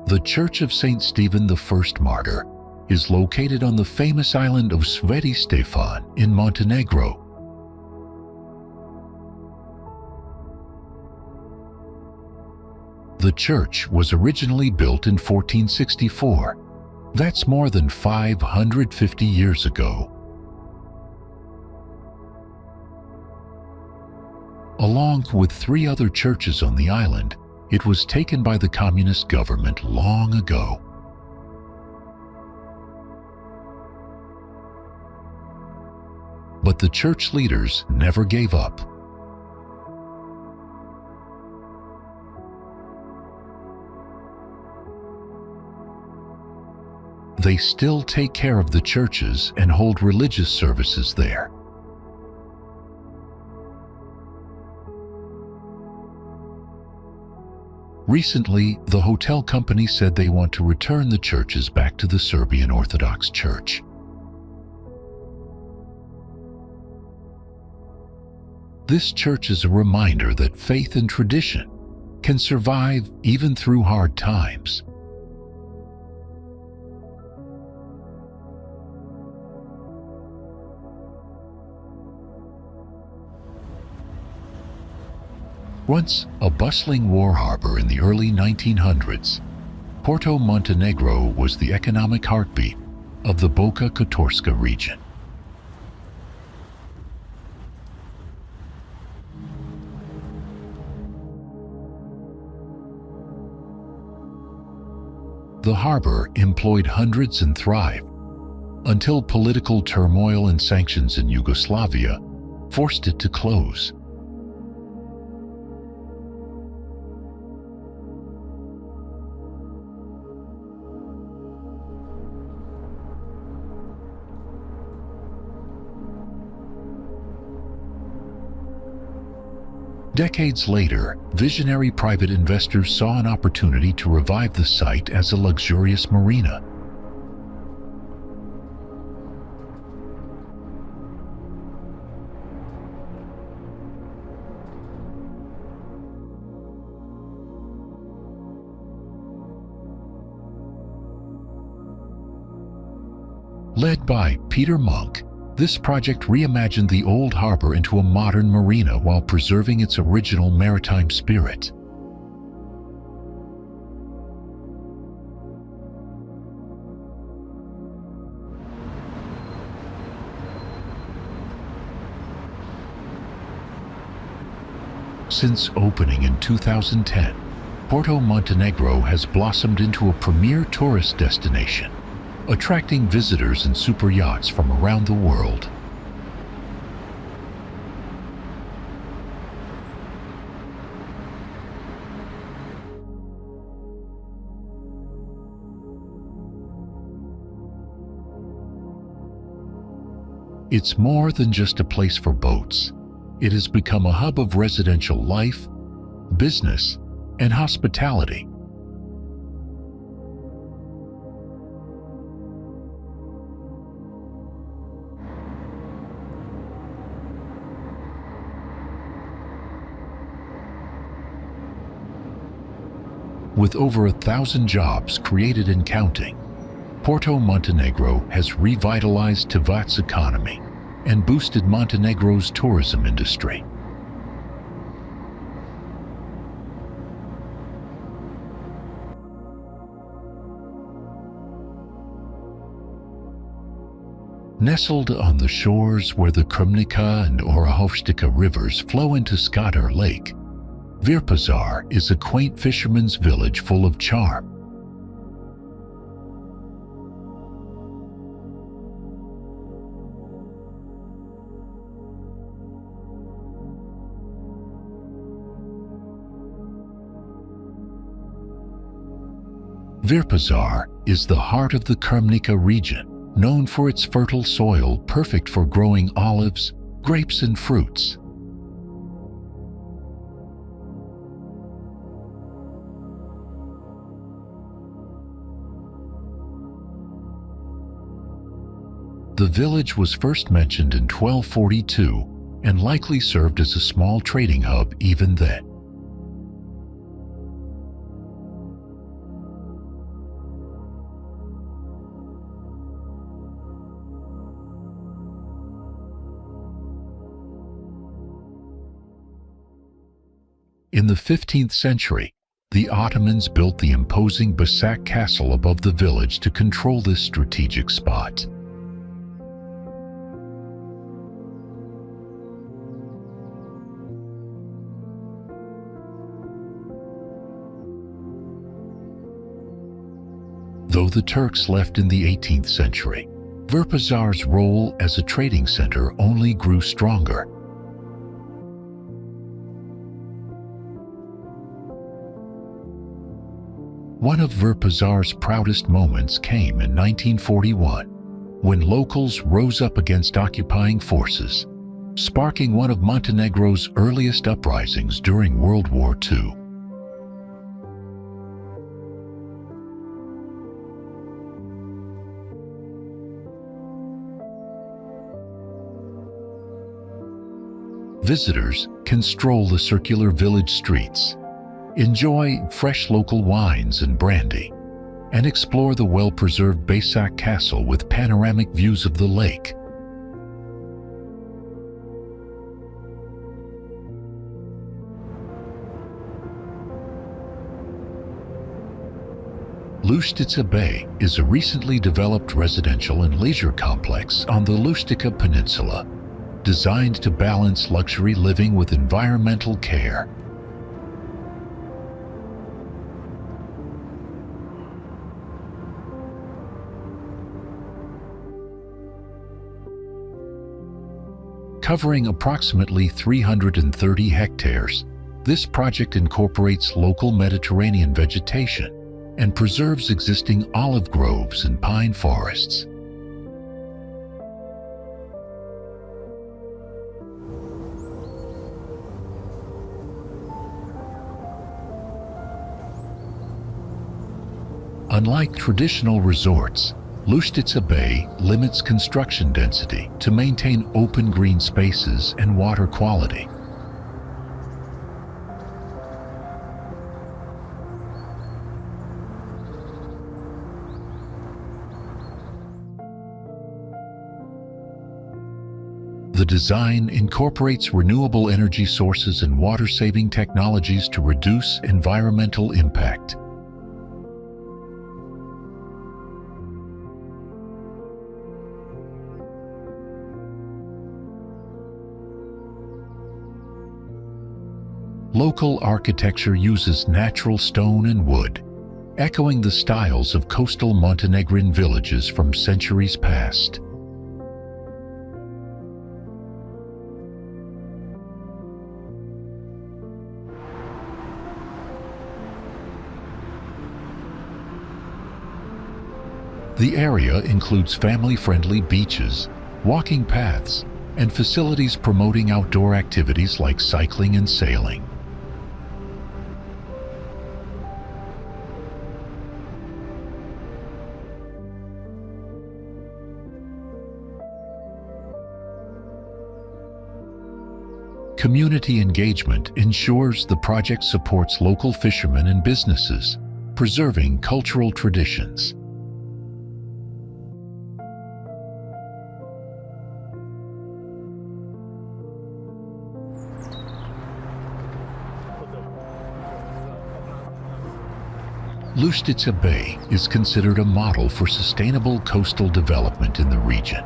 The Church of St. Stephen the First Martyr is located on the famous island of Sveti Stefan in Montenegro. The church was originally built in 1464. That's more than 550 years ago. Along with 3 other churches on the island, it was taken by the communist government long ago. But the church leaders never gave up. They still take care of the churches and hold religious services there. Recently, the hotel company said they want to return the churches back to the Serbian Orthodox Church. This church is a reminder that faith and tradition can survive even through hard times. Once a bustling war harbor in the early 1900s, Porto Montenegro was the economic heartbeat of the Boka Kotorska region. The harbor employed hundreds and thrived until political turmoil and sanctions in Yugoslavia forced it to close. Decades later, visionary private investors saw an opportunity to revive the site as a luxurious marina. Led by Peter Monk, this project reimagined the old harbor into a modern marina while preserving its original maritime spirit. Since opening in 2010, Porto Montenegro has blossomed into a premier tourist destination, attracting visitors and super yachts from around the world. It's more than just a place for boats. It has become a hub of residential life, business, and hospitality. With over 1,000 jobs created and counting, Porto Montenegro has revitalized Tivat's economy and boosted Montenegro's tourism industry. Nestled on the shores where the Krmnica and Orahovštica rivers flow into Skadar Lake, Virpazar is a quaint fisherman's village full of charm. Virpazar is the heart of the Krmnica region, known for its fertile soil perfect for growing olives, grapes, and fruits. The village was first mentioned in 1242 and likely served as a small trading hub even then. In the 15th century, the Ottomans built the imposing Basak castle above the village to control this strategic spot. Though the Turks left in the 18th century, Virpazar's role as a trading center only grew stronger. One of Virpazar's proudest moments came in 1941, when locals rose up against occupying forces, sparking one of Montenegro's earliest uprisings during World War II. Visitors can stroll the circular village streets, enjoy fresh local wines and brandy, and explore the well-preserved Basak Castle with panoramic views of the lake. Luštica Bay is a recently developed residential and leisure complex on the Luštica Peninsula, designed to balance luxury living with environmental care. Covering approximately 330 hectares, this project incorporates local Mediterranean vegetation and preserves existing olive groves and pine forests. Unlike traditional resorts, Luštica Bay limits construction density to maintain open green spaces and water quality. The design incorporates renewable energy sources and water-saving technologies to reduce environmental impact. Local architecture uses natural stone and wood, echoing the styles of coastal Montenegrin villages from centuries past. The area includes family-friendly beaches, walking paths, and facilities promoting outdoor activities like cycling and sailing. Community engagement ensures the project supports local fishermen and businesses, preserving cultural traditions. Luštica Bay is considered a model for sustainable coastal development in the region.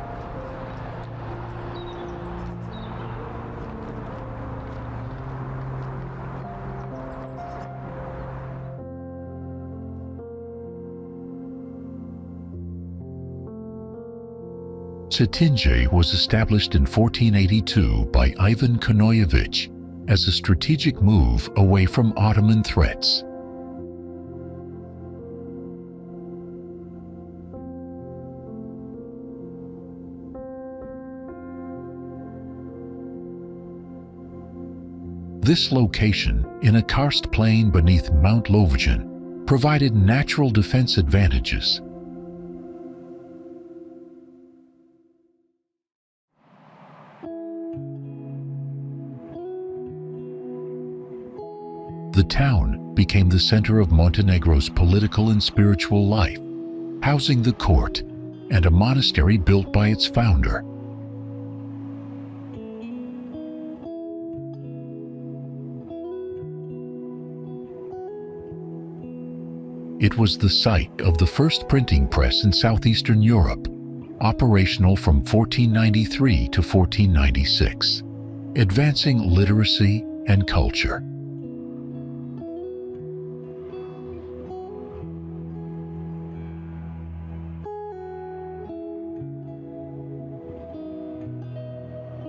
Cetinje was established in 1482 by Ivan Crnojević as a strategic move away from Ottoman threats. This location, in a karst plain beneath Mount Lovćen, provided natural defense advantages. The town became the center of Montenegro's political and spiritual life, housing the court and a monastery built by its founder. It was the site of the first printing press in southeastern Europe, operational from 1493 to 1496, advancing literacy and culture.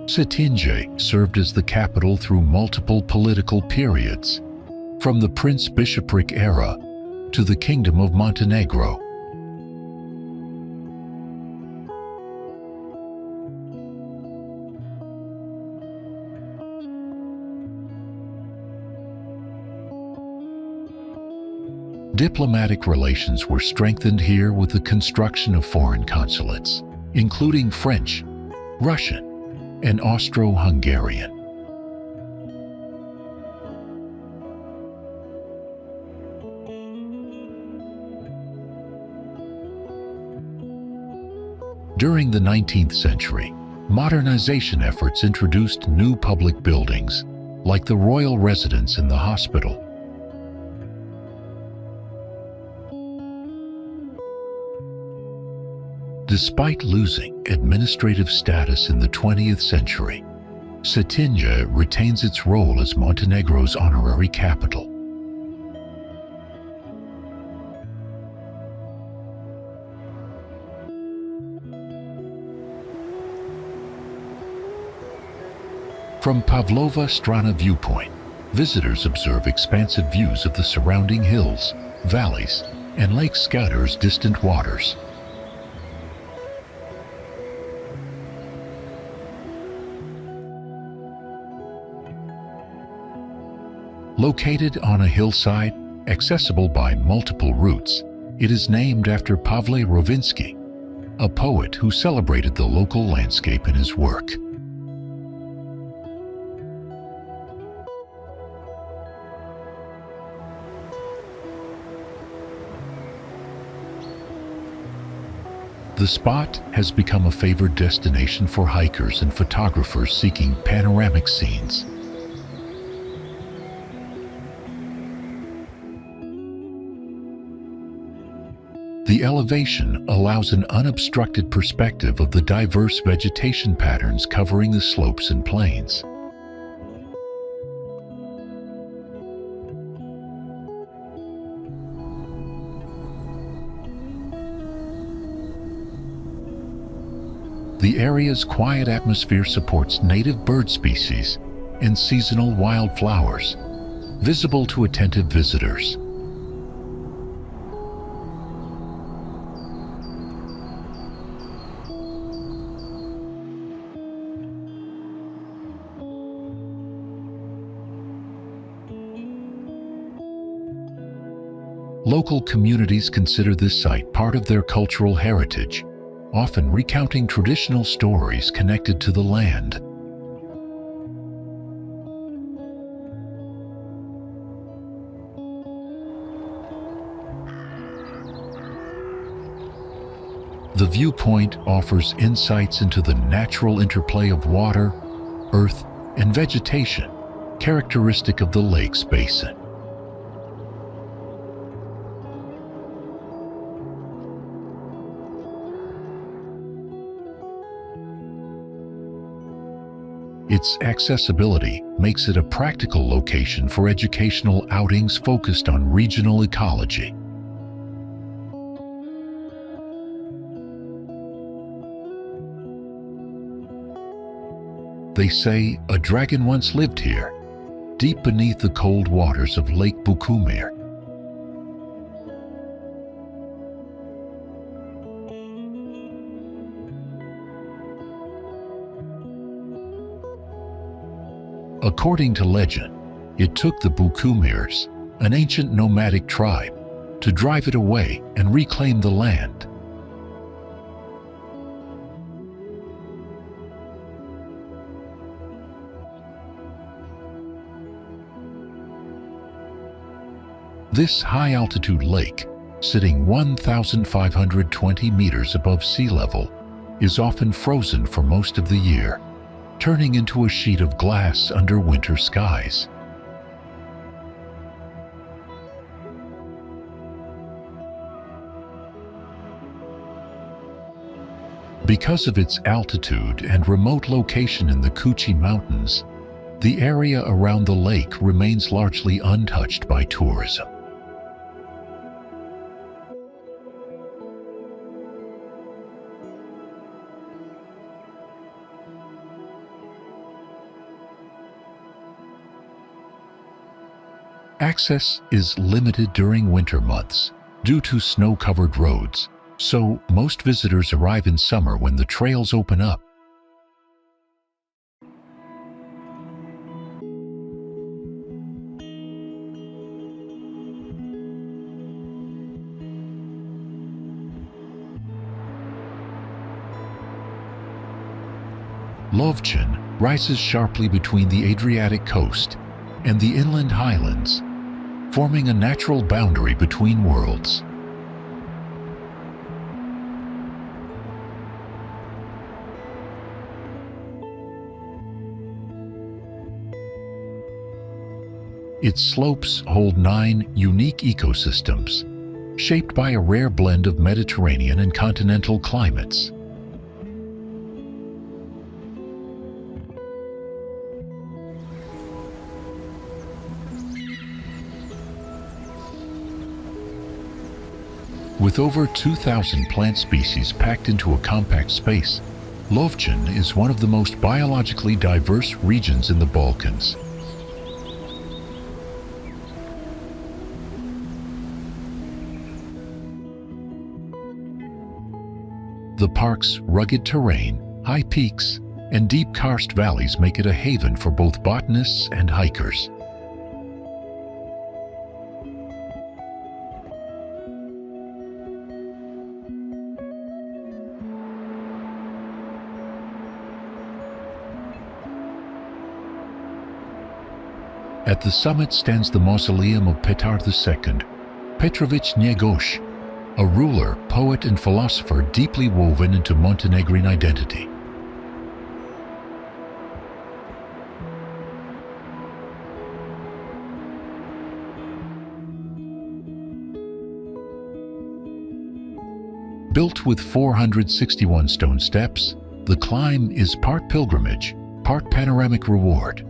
Cetinje served as the capital through multiple political periods, from the prince-bishopric era to the Kingdom of Montenegro. Diplomatic relations were strengthened here with the construction of foreign consulates, including French, Russian, and Austro-Hungarian. During the 19th century, modernization efforts introduced new public buildings, like the royal residence and the hospital. Despite losing administrative status in the 20th century, Cetinje retains its role as Montenegro's honorary capital. From Pavlova Strana viewpoint, visitors observe expansive views of the surrounding hills, valleys, and Lake Skadar's distant waters. Located on a hillside, accessible by multiple routes, it is named after Pavle Rovinski, a poet who celebrated the local landscape in his work. The spot has become a favored destination for hikers and photographers seeking panoramic scenes. The elevation allows an unobstructed perspective of the diverse vegetation patterns covering the slopes and plains. The area's quiet atmosphere supports native bird species and seasonal wildflowers, visible to attentive visitors. Local communities consider this site part of their cultural heritage, often recounting traditional stories connected to the land. The viewpoint offers insights into the natural interplay of water, earth, and vegetation, characteristic of the lake's basin. Its accessibility makes it a practical location for educational outings focused on regional ecology. They say a dragon once lived here, deep beneath the cold waters of Lake Bukumir. According to legend, it took the Bukumirs, an ancient nomadic tribe, to drive it away and reclaim the land. This high-altitude lake, sitting 1,520 meters above sea level, is often frozen for most of the year, turning into a sheet of glass under winter skies. Because of its altitude and remote location in the Kuchi Mountains, the area around the lake remains largely untouched by tourism. Access is limited during winter months due to snow-covered roads, so most visitors arrive in summer when the trails open up. Lovćen rises sharply between the Adriatic coast and the inland highlands, forming a natural boundary between worlds. Its slopes hold 9 unique ecosystems, shaped by a rare blend of Mediterranean and continental climates. With over 2,000 plant species packed into a compact space, Lovćen is one of the most biologically diverse regions in the Balkans. The park's rugged terrain, high peaks, and deep karst valleys make it a haven for both botanists and hikers. At the summit stands the mausoleum of Petar II, Petrovich Njegoš, a ruler, poet, and philosopher deeply woven into Montenegrin identity. Built with 461 stone steps, the climb is part pilgrimage, part panoramic reward,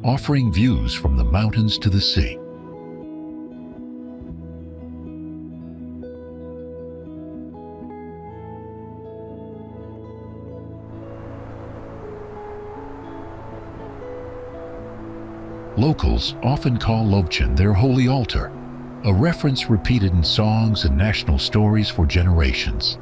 offering views from the mountains to the sea. Locals often call Lovćen their holy altar, a reference repeated in songs and national stories for generations.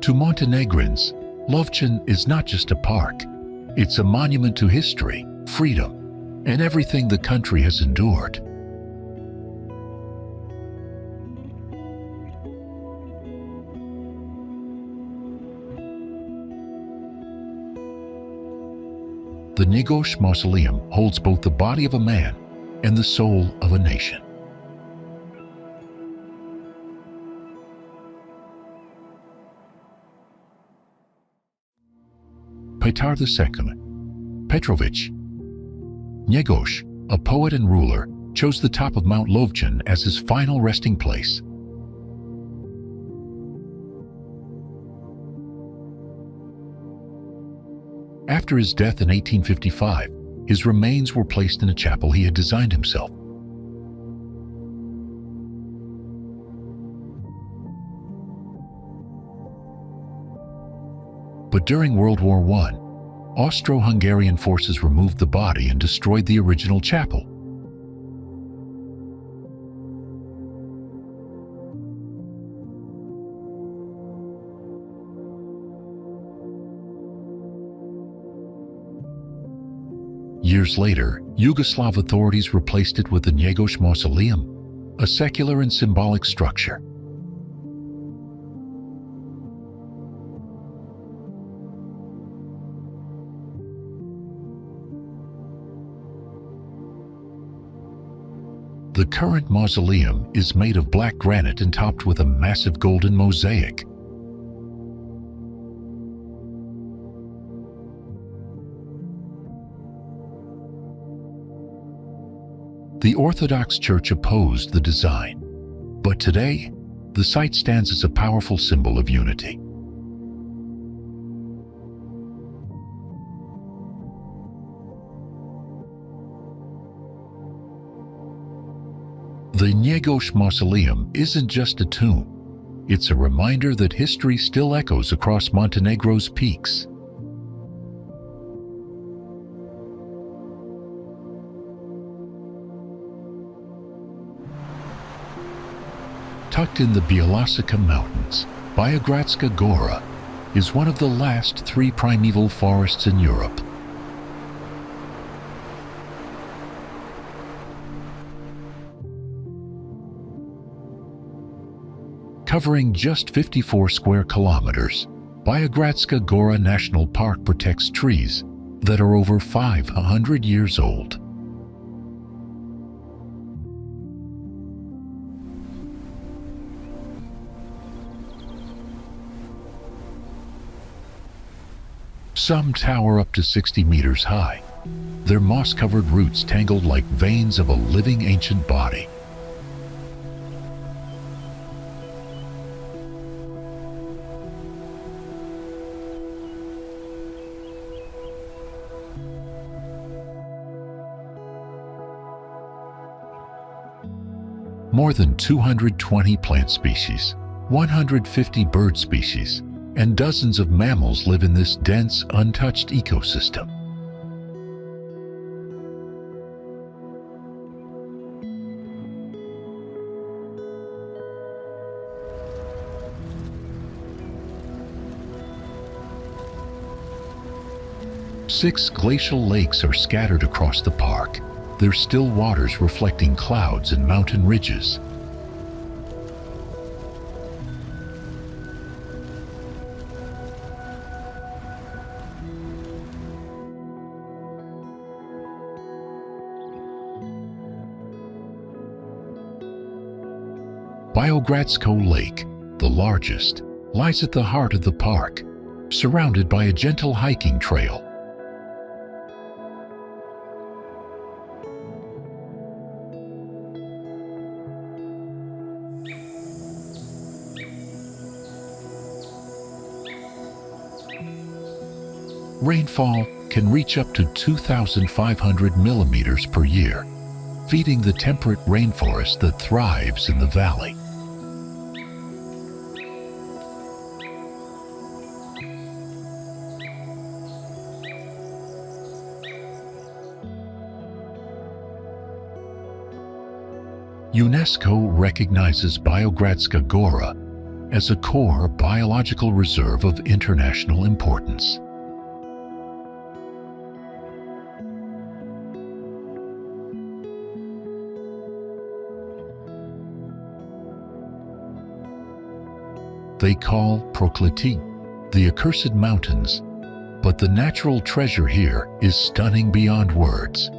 To Montenegrins, Lovćen is not just a park. It's a monument to history, freedom, and everything the country has endured. the Njegoš Mausoleum holds both the body of a man and the soul of a nation. Petar II, Petrovich. Njegoš, a poet and ruler, chose the top of Mount Lovćen as his final resting place. After his death in 1855, his remains were placed in a chapel he had designed himself. But during World War I, Austro-Hungarian forces removed the body and destroyed the original chapel. Years later, Yugoslav authorities replaced it with the Njegoš Mausoleum, a secular and symbolic structure. The current mausoleum is made of black granite and topped with a massive golden mosaic. The Orthodox Church opposed the design, but today, the site stands as a powerful symbol of unity. The Njegoš Mausoleum isn't just a tomb, it's a reminder that history still echoes across Montenegro's peaks. Tucked in the Biogradska Mountains, Biogradska Gora is one of the last 3 primeval forests in Europe. Covering just 54 square kilometers, Biogradska Gora National Park protects trees that are over 500 years old. Some tower up to 60 meters high, their moss-covered roots tangled like veins of a living ancient body. More than 220 plant species, 150 bird species, and dozens of mammals live in this dense, untouched ecosystem. Six glacial lakes are scattered across the park, their still waters reflecting clouds and mountain ridges. Biogradska Lake, the largest, lies at the heart of the park, surrounded by a gentle hiking trail. Rainfall can reach up to 2,500 millimeters per year, feeding the temperate rainforest that thrives in the valley. UNESCO recognizes Biogradska Gora as a core biological reserve of international importance. They call Prokleti, the accursed mountains, but the natural treasure here is stunning beyond words.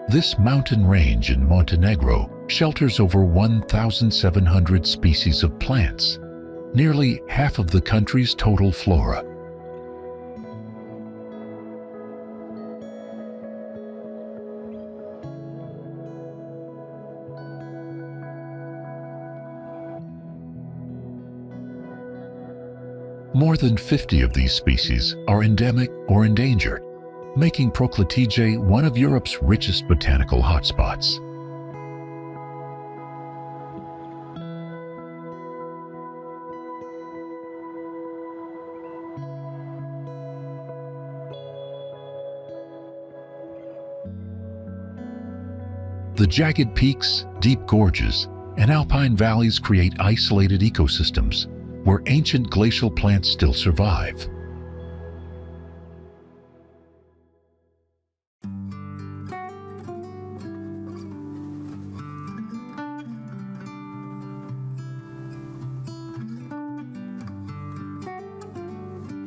This mountain range in Montenegro shelters over 1,700 species of plants, nearly half of the country's total flora. More than 50 of these species are endemic or endangered, making Proklitije one of Europe's richest botanical hotspots. The jagged peaks, deep gorges, and alpine valleys create isolated ecosystems where ancient glacial plants still survive.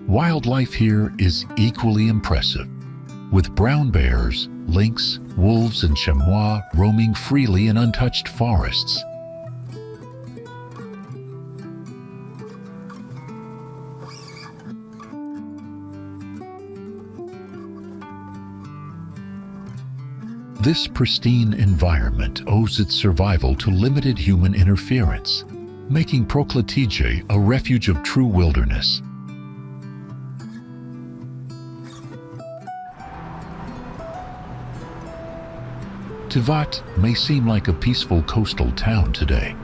Wildlife here is equally impressive, with brown bears, lynx, wolves, and chamois roaming freely in untouched forests. This pristine environment owes its survival to limited human interference, making Proklitije a refuge of true wilderness. Tivat may seem like a peaceful coastal town today,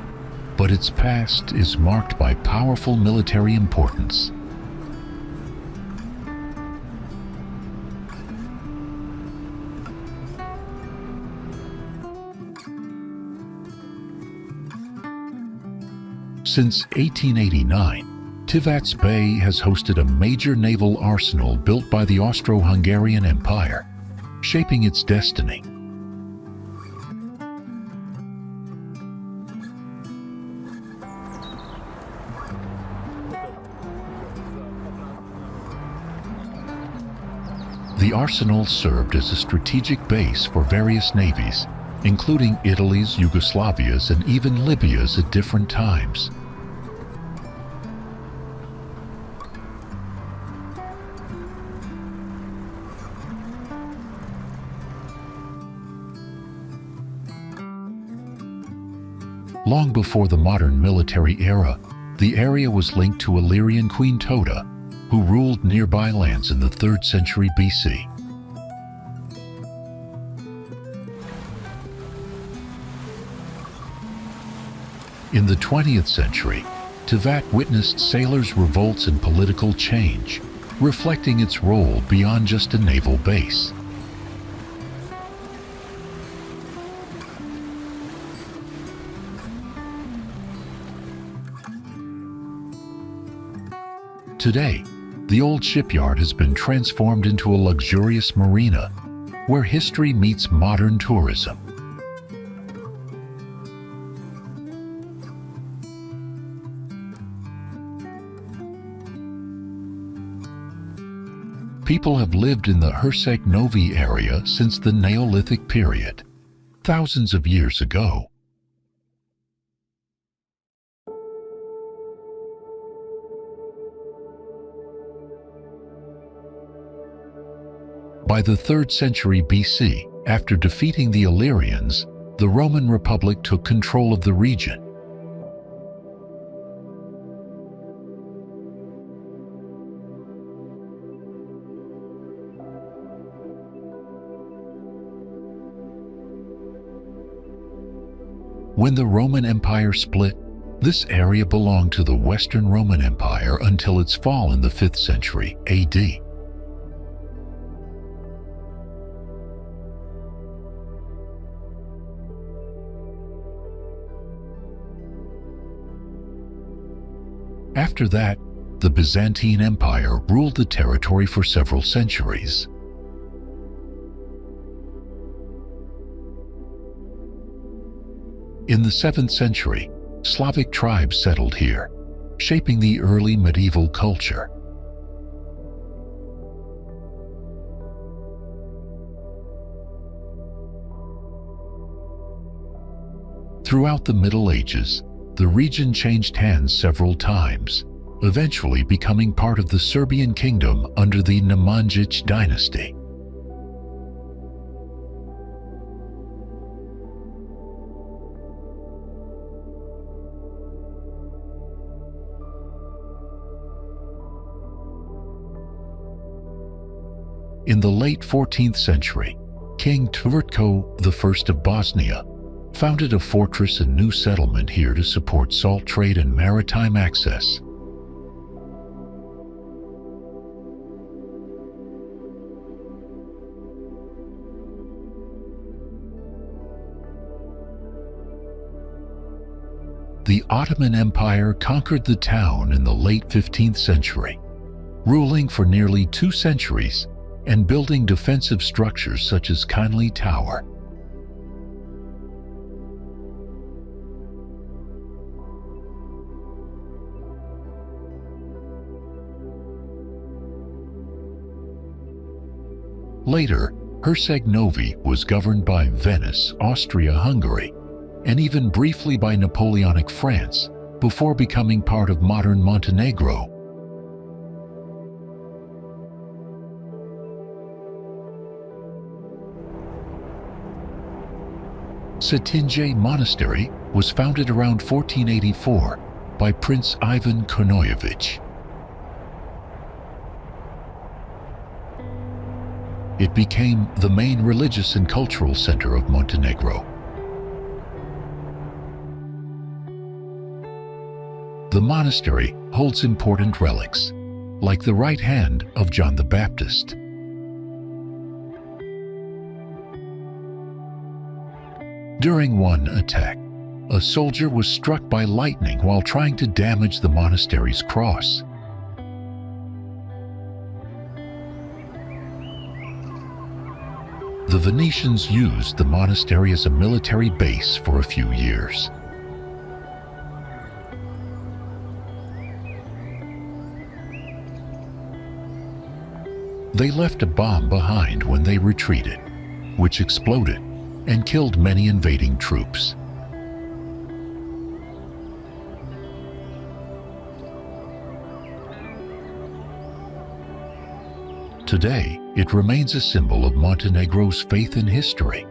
but its past is marked by powerful military importance. Since 1889, Tivat's Bay has hosted a major naval arsenal built by the Austro-Hungarian Empire, shaping its destiny. The arsenal served as a strategic base for various navies, including Italy's, Yugoslavia's, and even Libya's at different times. Long before the modern military era, the area was linked to Illyrian Queen Toda, who ruled nearby lands in the 3rd century BC. In the 20th century, Tivat witnessed sailors' revolts and political change, reflecting its role beyond just a naval base. Today, the old shipyard has been transformed into a luxurious marina where history meets modern tourism. People have lived in the Herceg Novi area since the Neolithic period, thousands of years ago. By the 3rd century BC, after defeating the Illyrians, the Roman Republic took control of the region. When the Roman Empire split, this area belonged to the Western Roman Empire until its fall in the 5th century AD. After that, the Byzantine Empire ruled the territory for several centuries. In the 7th century, Slavic tribes settled here, shaping the early medieval culture. Throughout the Middle Ages, the region changed hands several times, eventually becoming part of the Serbian kingdom under the Nemanjić dynasty. In the late 14th century, King Tvrtko I of Bosnia founded a fortress and new settlement here to support salt trade and maritime access. The Ottoman Empire conquered the town in the late 15th century, ruling for nearly 2 centuries and building defensive structures such as Kanli Tower. Later, Herceg Novi was governed by Venice, Austria-Hungary, and even briefly by Napoleonic France, before becoming part of modern Montenegro. Cetinje Monastery was founded around 1484 by Prince Ivan Crnojević. It became the main religious and cultural center of Montenegro. The monastery holds important relics, like the right hand of John the Baptist. During one attack, a soldier was struck by lightning while trying to damage the monastery's cross. The Venetians used the monastery as a military base for a few years. They left a bomb behind when they retreated, which exploded and killed many invading troops. Today, it remains a symbol of Montenegro's faith and history.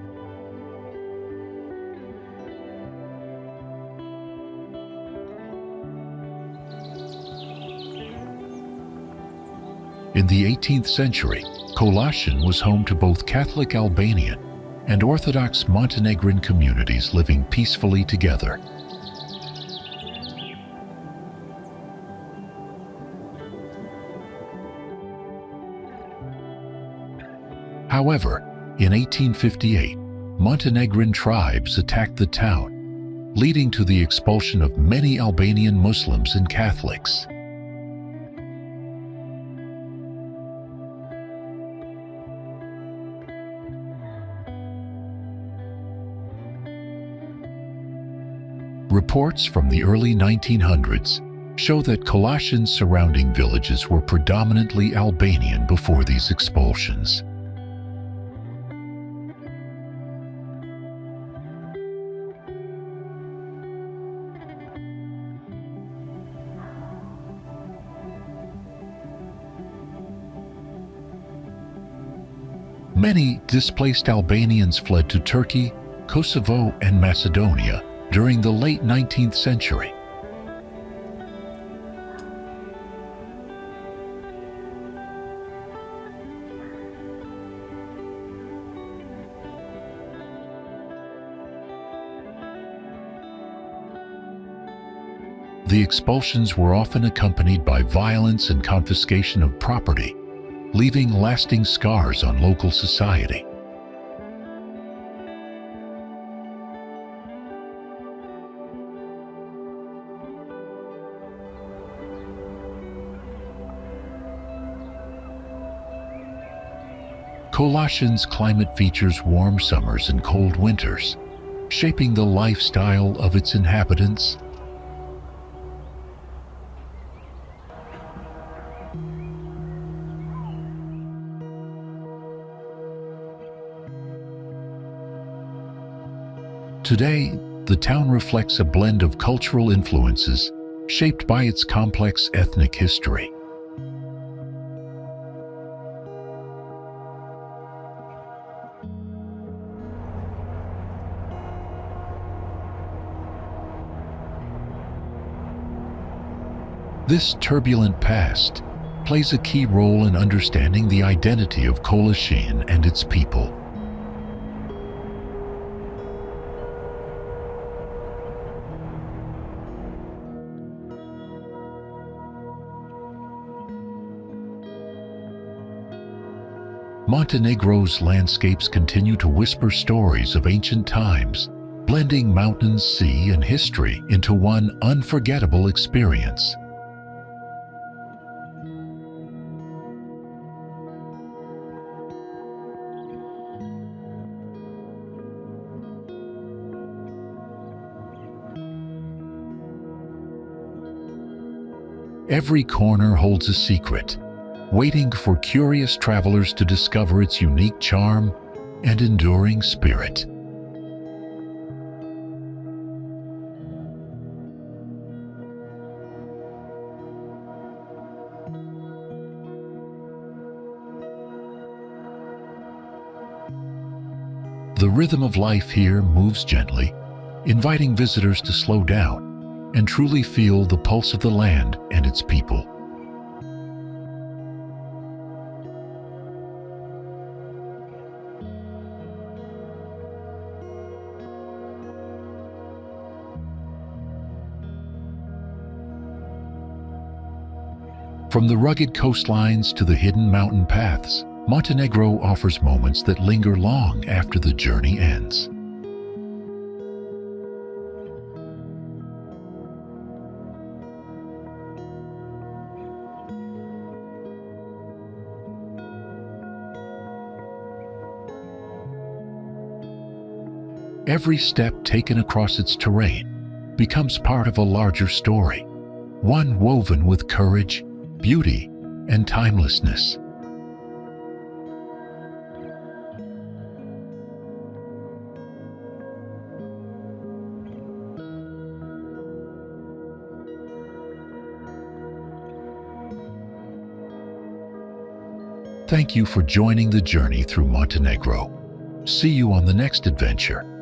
In the 18th century, Kolašin was home to both Catholic Albanian and Orthodox Montenegrin communities living peacefully together. However, in 1858, Montenegrin tribes attacked the town, leading to the expulsion of many Albanian Muslims and Catholics. Reports from the early 1900s show that Kolašin's surrounding villages were predominantly Albanian before these expulsions. Many displaced Albanians fled to Turkey, Kosovo, and Macedonia during the late 19th century. The expulsions were often accompanied by violence and confiscation of property, leaving lasting scars on local society. Kolašin's climate features warm summers and cold winters, shaping the lifestyle of its inhabitants. Today, the town reflects a blend of cultural influences shaped by its complex ethnic history. This turbulent past plays a key role in understanding the identity of Kolashin and its people. Montenegro's landscapes continue to whisper stories of ancient times, blending mountains, sea, and history into one unforgettable experience. Every corner holds a secret, waiting for curious travelers to discover its unique charm and enduring spirit. The rhythm of life here moves gently, inviting visitors to slow down and truly feel the pulse of the land and its people. From the rugged coastlines to the hidden mountain paths, Montenegro offers moments that linger long after the journey ends. Every step taken across its terrain becomes part of a larger story, one woven with courage, beauty, and timelessness. Thank you for joining the journey through Montenegro. See you on the next adventure.